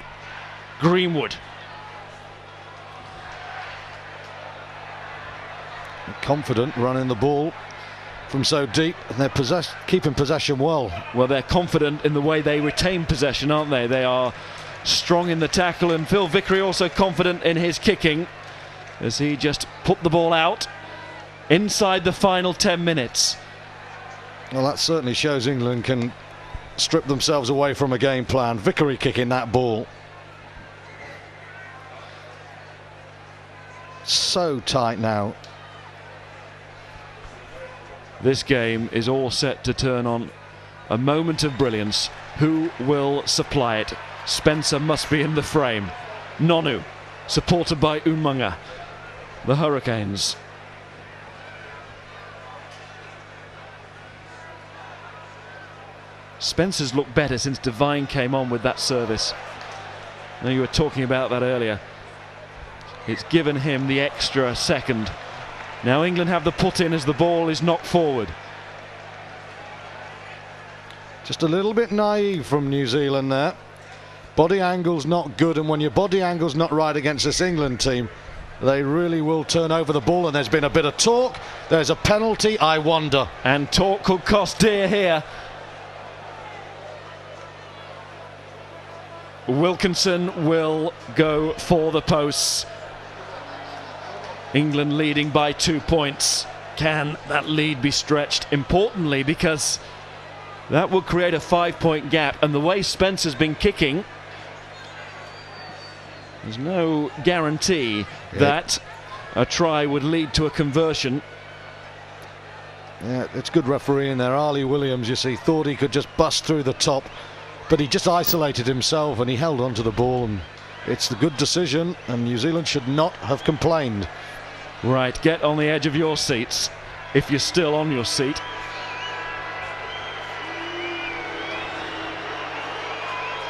Greenwood. Confident running the ball from so deep, and they're keeping possession well. Well, they're confident in the way they retain possession, aren't they? They are strong in the tackle, and Phil Vickery also confident in his kicking, as he just put the ball out inside the final 10 minutes. Well, that certainly shows England can strip themselves away from a game plan. Vickery kicking that ball. So tight now. This game is all set to turn on a moment of brilliance. Who will supply it? Spencer must be in the frame. Nonu, supported by Umaga. The Hurricanes. Spencer's looked better since Devine came on with that service. Now, you were talking about that earlier. It's given him the extra second. Now England have the put in as the ball is knocked forward. Just a little bit naive from New Zealand there. Body angle's not good, and when your body angle's not right against this England team, they really will turn over the ball. And there's been a bit of talk. There's a penalty, I wonder. And talk could cost dear here. Wilkinson will go for the posts. England leading by 2 points. Can that lead be stretched? Importantly, because that would create a 5-point gap, and the way Spencer's been kicking, There's no guarantee that a try would lead to a conversion. Yeah, it's good refereeing there. Ali Williams, you see, thought he could just bust through the top, but he just isolated himself and he held on to the ball, and it's the good decision, and New Zealand should not have complained. Right, get on the edge of your seats if you're still on your seat.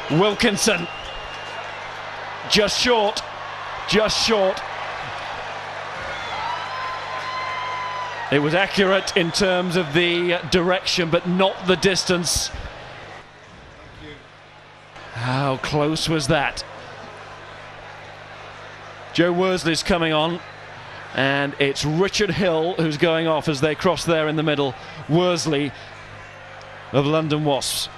Wilkinson, just short, just short. It was accurate in terms of the direction, but not the distance. How close was that? Joe Worsley's coming on, and it's Richard Hill who's going off as they cross there in the middle. Worsley of London Wasps.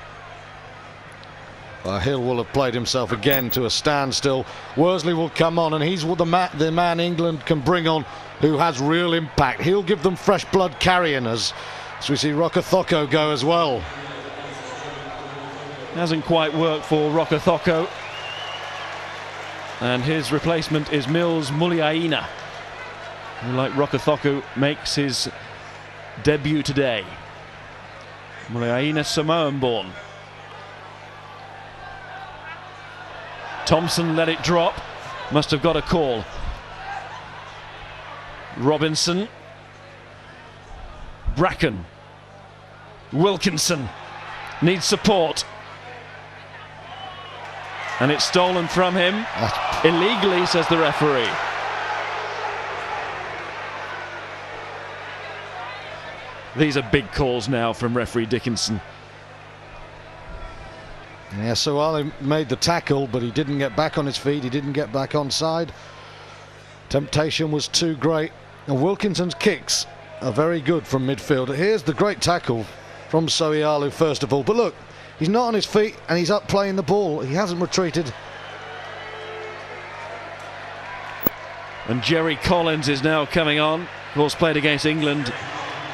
Hill will have played himself again to a standstill. Worsley will come on, and he's the man England can bring on who has real impact. He'll give them fresh blood carrying us. So we see Rokothoko go as well. Hasn't quite worked for Rokothoko. And his replacement is Mills Muliaina, who, like Rokothoko, makes his debut today. Muliaina, Samoan-born. Thompson let it drop, must have got a call. Robinson, Bracken, Wilkinson needs support, and it's stolen from him illegally, says the referee. These are big calls now from referee Dickinson. Yeah, so Ali made the tackle, but he didn't get back on his feet, he didn't get back on side. Temptation was too great, and Wilkinson's kicks are very good from midfield. Here's the great tackle from Soialu first of all, but look, he's not on his feet and he's up playing the ball. He hasn't retreated. And Jerry Collins is now coming on. Of course, played against England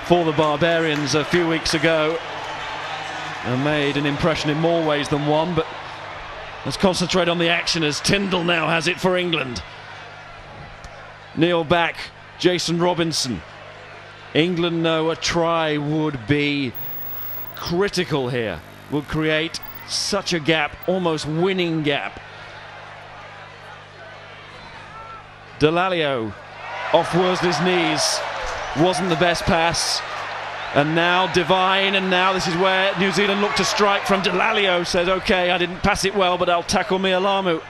for the Barbarians a few weeks ago and made an impression in more ways than one, but let's concentrate on the action as Tyndall now has it for England. Neil back, Jason Robinson. England know a try would be critical here, would create such a gap, almost winning gap. Delalio off Worsley's knees, wasn't the best pass. And now Devine, and now this is where New Zealand look to strike from. Delalio says, okay, I didn't pass it well, but I'll tackle Mialamu.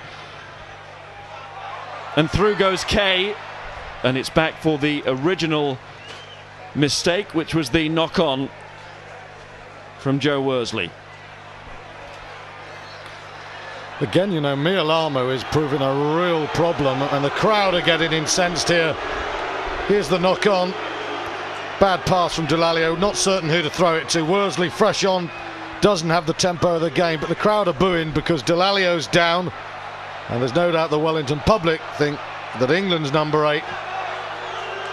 And through goes Kay, and it's back for the original mistake, which was the knock-on from Joe Worsley. Again, you know, Mialamu is proving a real problem, and the crowd are getting incensed here. Here's the knock-on. Bad pass from Delalio, not certain who to throw it to. Worsley fresh on, doesn't have the tempo of the game, but the crowd are booing because Delalio's down, and there's no doubt the Wellington public think that England's number 8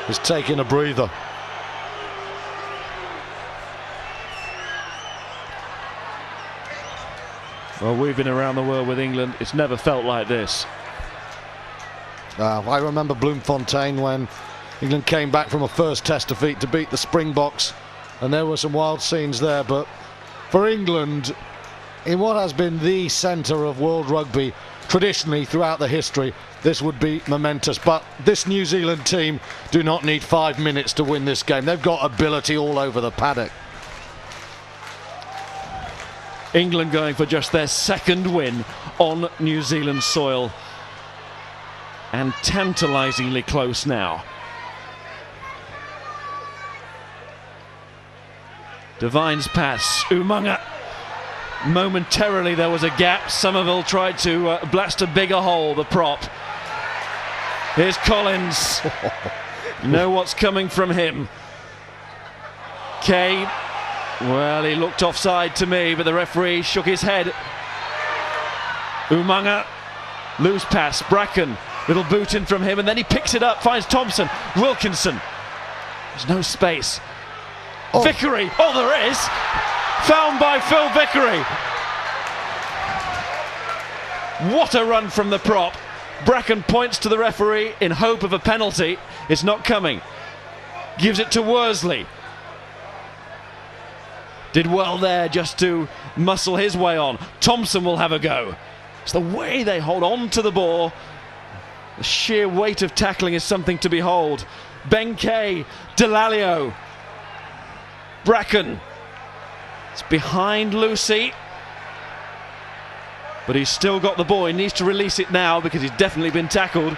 is taking a breather. Well, we've been around the world with England, it's never felt like this. I remember Bloemfontein when England came back from a first test defeat to beat the Springboks, and there were some wild scenes there, but for England, in what has been the centre of world rugby traditionally throughout the history, this would be momentous. But this New Zealand team do not need 5 minutes to win this game. They've got ability all over the paddock. England going for just their second win on New Zealand soil, and tantalisingly close now. Devine's pass, Umaga. Momentarily there was a gap. Somerville tried to blast a bigger hole, the prop. Here's Collins. You know what's coming from him. Kay, well, he looked offside to me, but the referee shook his head. Umaga, loose pass, Bracken, little boot in from him, and then he picks it up, finds Thompson. Wilkinson, there's no space. Oh. Vickery, oh there is, found by Phil Vickery. What a run from the prop. Bracken points to the referee in hope of a penalty. It's not coming. Gives it to Worsley. Did well there just to muscle his way on. Thompson will have a go. It's the way they hold on to the ball. The sheer weight of tackling is something to behold. Benkei, Delalio, Bracken. It's behind Lucy. But he's still got the ball. He needs to release it now because he's definitely been tackled.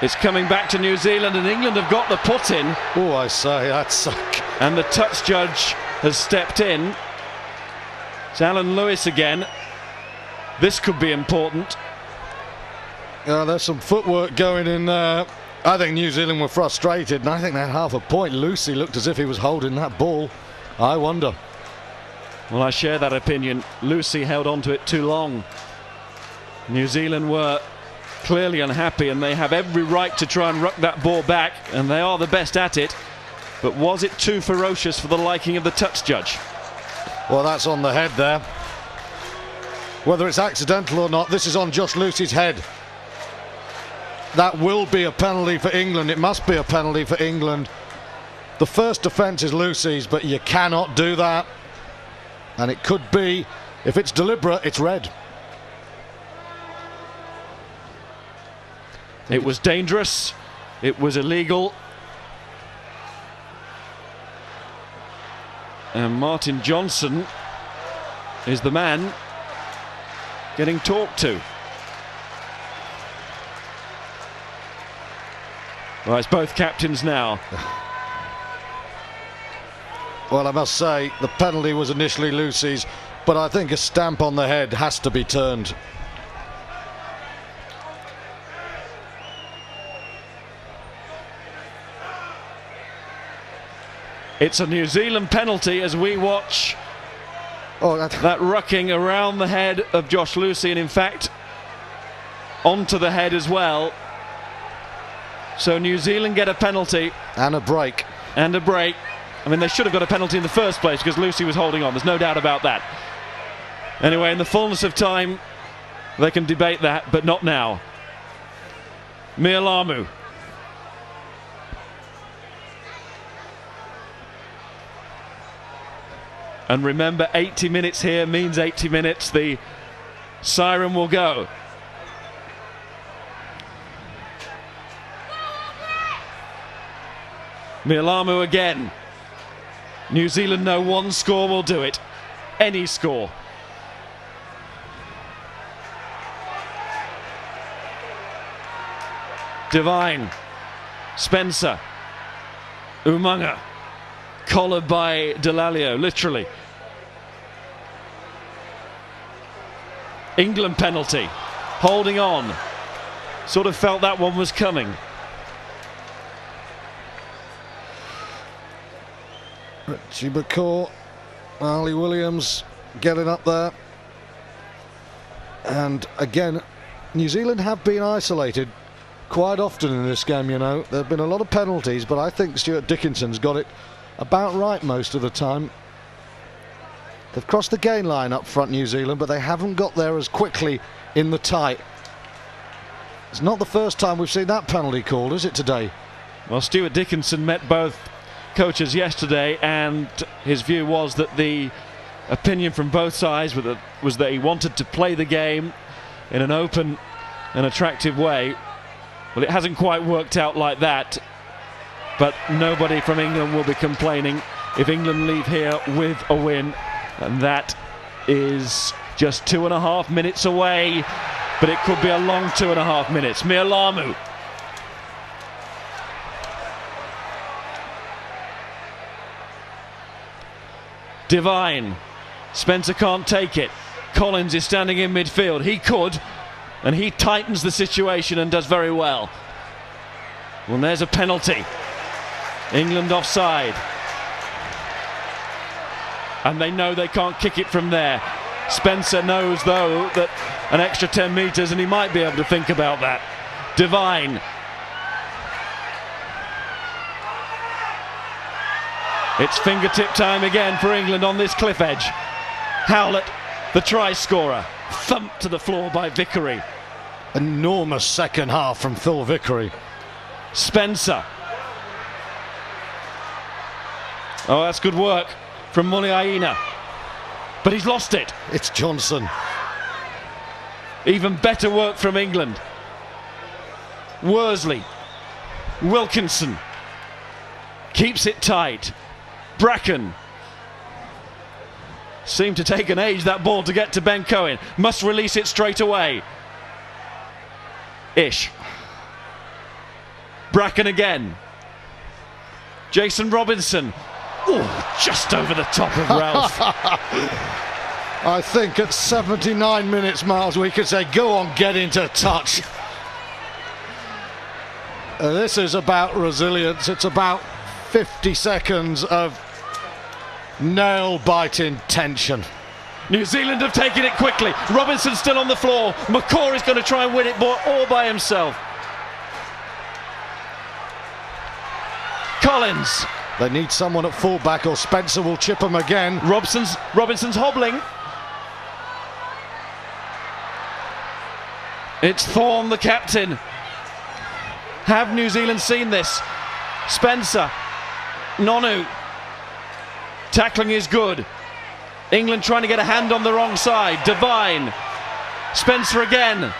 It's coming back to New Zealand, and England have got the put in. Oh, I say, that's... And the touch judge has stepped in. It's Alan Lewis again. This could be important. Yeah, there's some footwork going in there. I think New Zealand were frustrated, and I think they had half a point. Lucy looked as if he was holding that ball. I wonder. Well, I share that opinion. Lucy held on to it too long. New Zealand were clearly unhappy, and they have every right to try and ruck that ball back, and they are the best at it. But was it too ferocious for the liking of the touch judge? Well, that's on the head there. Whether it's accidental or not, this is on Josh Lucy's head. That will be a penalty for England. It must be a penalty for England. The first offence is Lucy's, but you cannot do that. And it could be, if it's deliberate, it's red. It was dangerous. It was illegal. And Martin Johnson is the man getting talked to. Well, it's both captains now. Well, I must say, the penalty was initially Lucy's, but I think a stamp on the head has to be turned. It's a New Zealand penalty as we watch that rucking around the head of Josh Lucy, and in fact onto the head as well. So New Zealand get a penalty. And a break. And a break. I mean, they should have got a penalty in the first place because Lucy was holding on. There's no doubt about that. Anyway, in the fullness of time, they can debate that, but not now. Mialamu. And remember, 80 minutes here means 80 minutes. The siren will go. Mialamu again. New Zealand know one score will do it. Any score. Devine. Spencer. Umaga. Collared by Delalio, literally. England penalty. Holding on. Sort of felt that one was coming. Richie McCaw, Ali Williams getting up there. And again, New Zealand have been isolated quite often in this game, you know. There have been a lot of penalties, but I think Stuart Dickinson's got it about right most of the time. They've crossed the gain line up front, New Zealand, but they haven't got there as quickly in the tight. It's not the first time we've seen that penalty called, is it, today? Well, Stuart Dickinson met both coaches yesterday, and his view was that the opinion from both sides was that he wanted to play the game in an open and attractive way. Well, it hasn't quite worked out like that, but nobody from England will be complaining if England leave here with a win, and that is just 2.5 minutes away, but it could be a long 2.5 minutes. Mialamu. Devine. Spencer can't take it. Collins is standing in midfield. He could, and he tightens the situation and does very well. Well, there's a penalty. England offside. And they know they can't kick it from there. Spencer knows, though, that an extra 10 metres and he might be able to think about that. Devine. It's fingertip time again for England on this cliff edge. Howlett, the try scorer, thumped to the floor by Vickery. Enormous second half from Phil Vickery. Spencer. Oh, that's good work from Muliaina. But he's lost it. It's Johnson. Even better work from England. Worsley. Wilkinson. Keeps it tight. Bracken. Seemed to take an age, that ball, to get to Ben Cohen. Must release it straight away. Ish. Bracken again. Jason Robinson. Oh, just over the top of Ralph. I think at 79 minutes, Miles, we could say, go on, get into touch. This is about resilience. It's about 50 seconds of nail-biting tension. New Zealand have taken it quickly. Robinson's still on the floor. McCaw is going to try and win it all by himself. Collins. They need someone at fullback or Spencer will chip them again. Robinson's hobbling. It's Thorne, the captain. Have New Zealand seen this? Spencer. Nonu. Tackling is good. England trying to get a hand on the wrong side. Devine. Spencer again.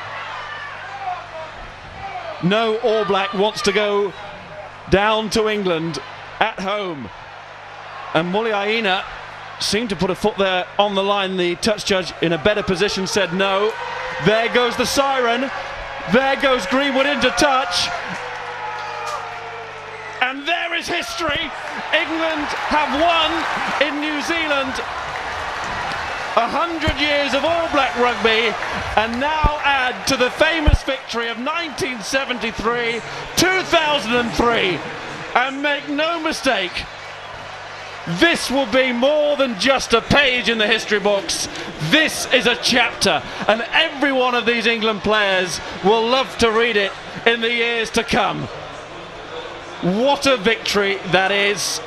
No All Black wants to go down to England at home. And Muliaina seemed to put a foot there on the line. The touch judge in a better position said no. There goes the siren. There goes Greenwood into touch. And there is history. England have won in New Zealand 100 years of All Black rugby, and now add to the famous victory of 1973, 2003. And make no mistake, this will be more than just a page in the history books. This is a chapter, and every one of these England players will love to read it in the years to come. What a victory that is.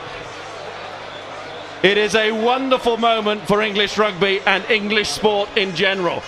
It is a wonderful moment for English rugby and English sport in general.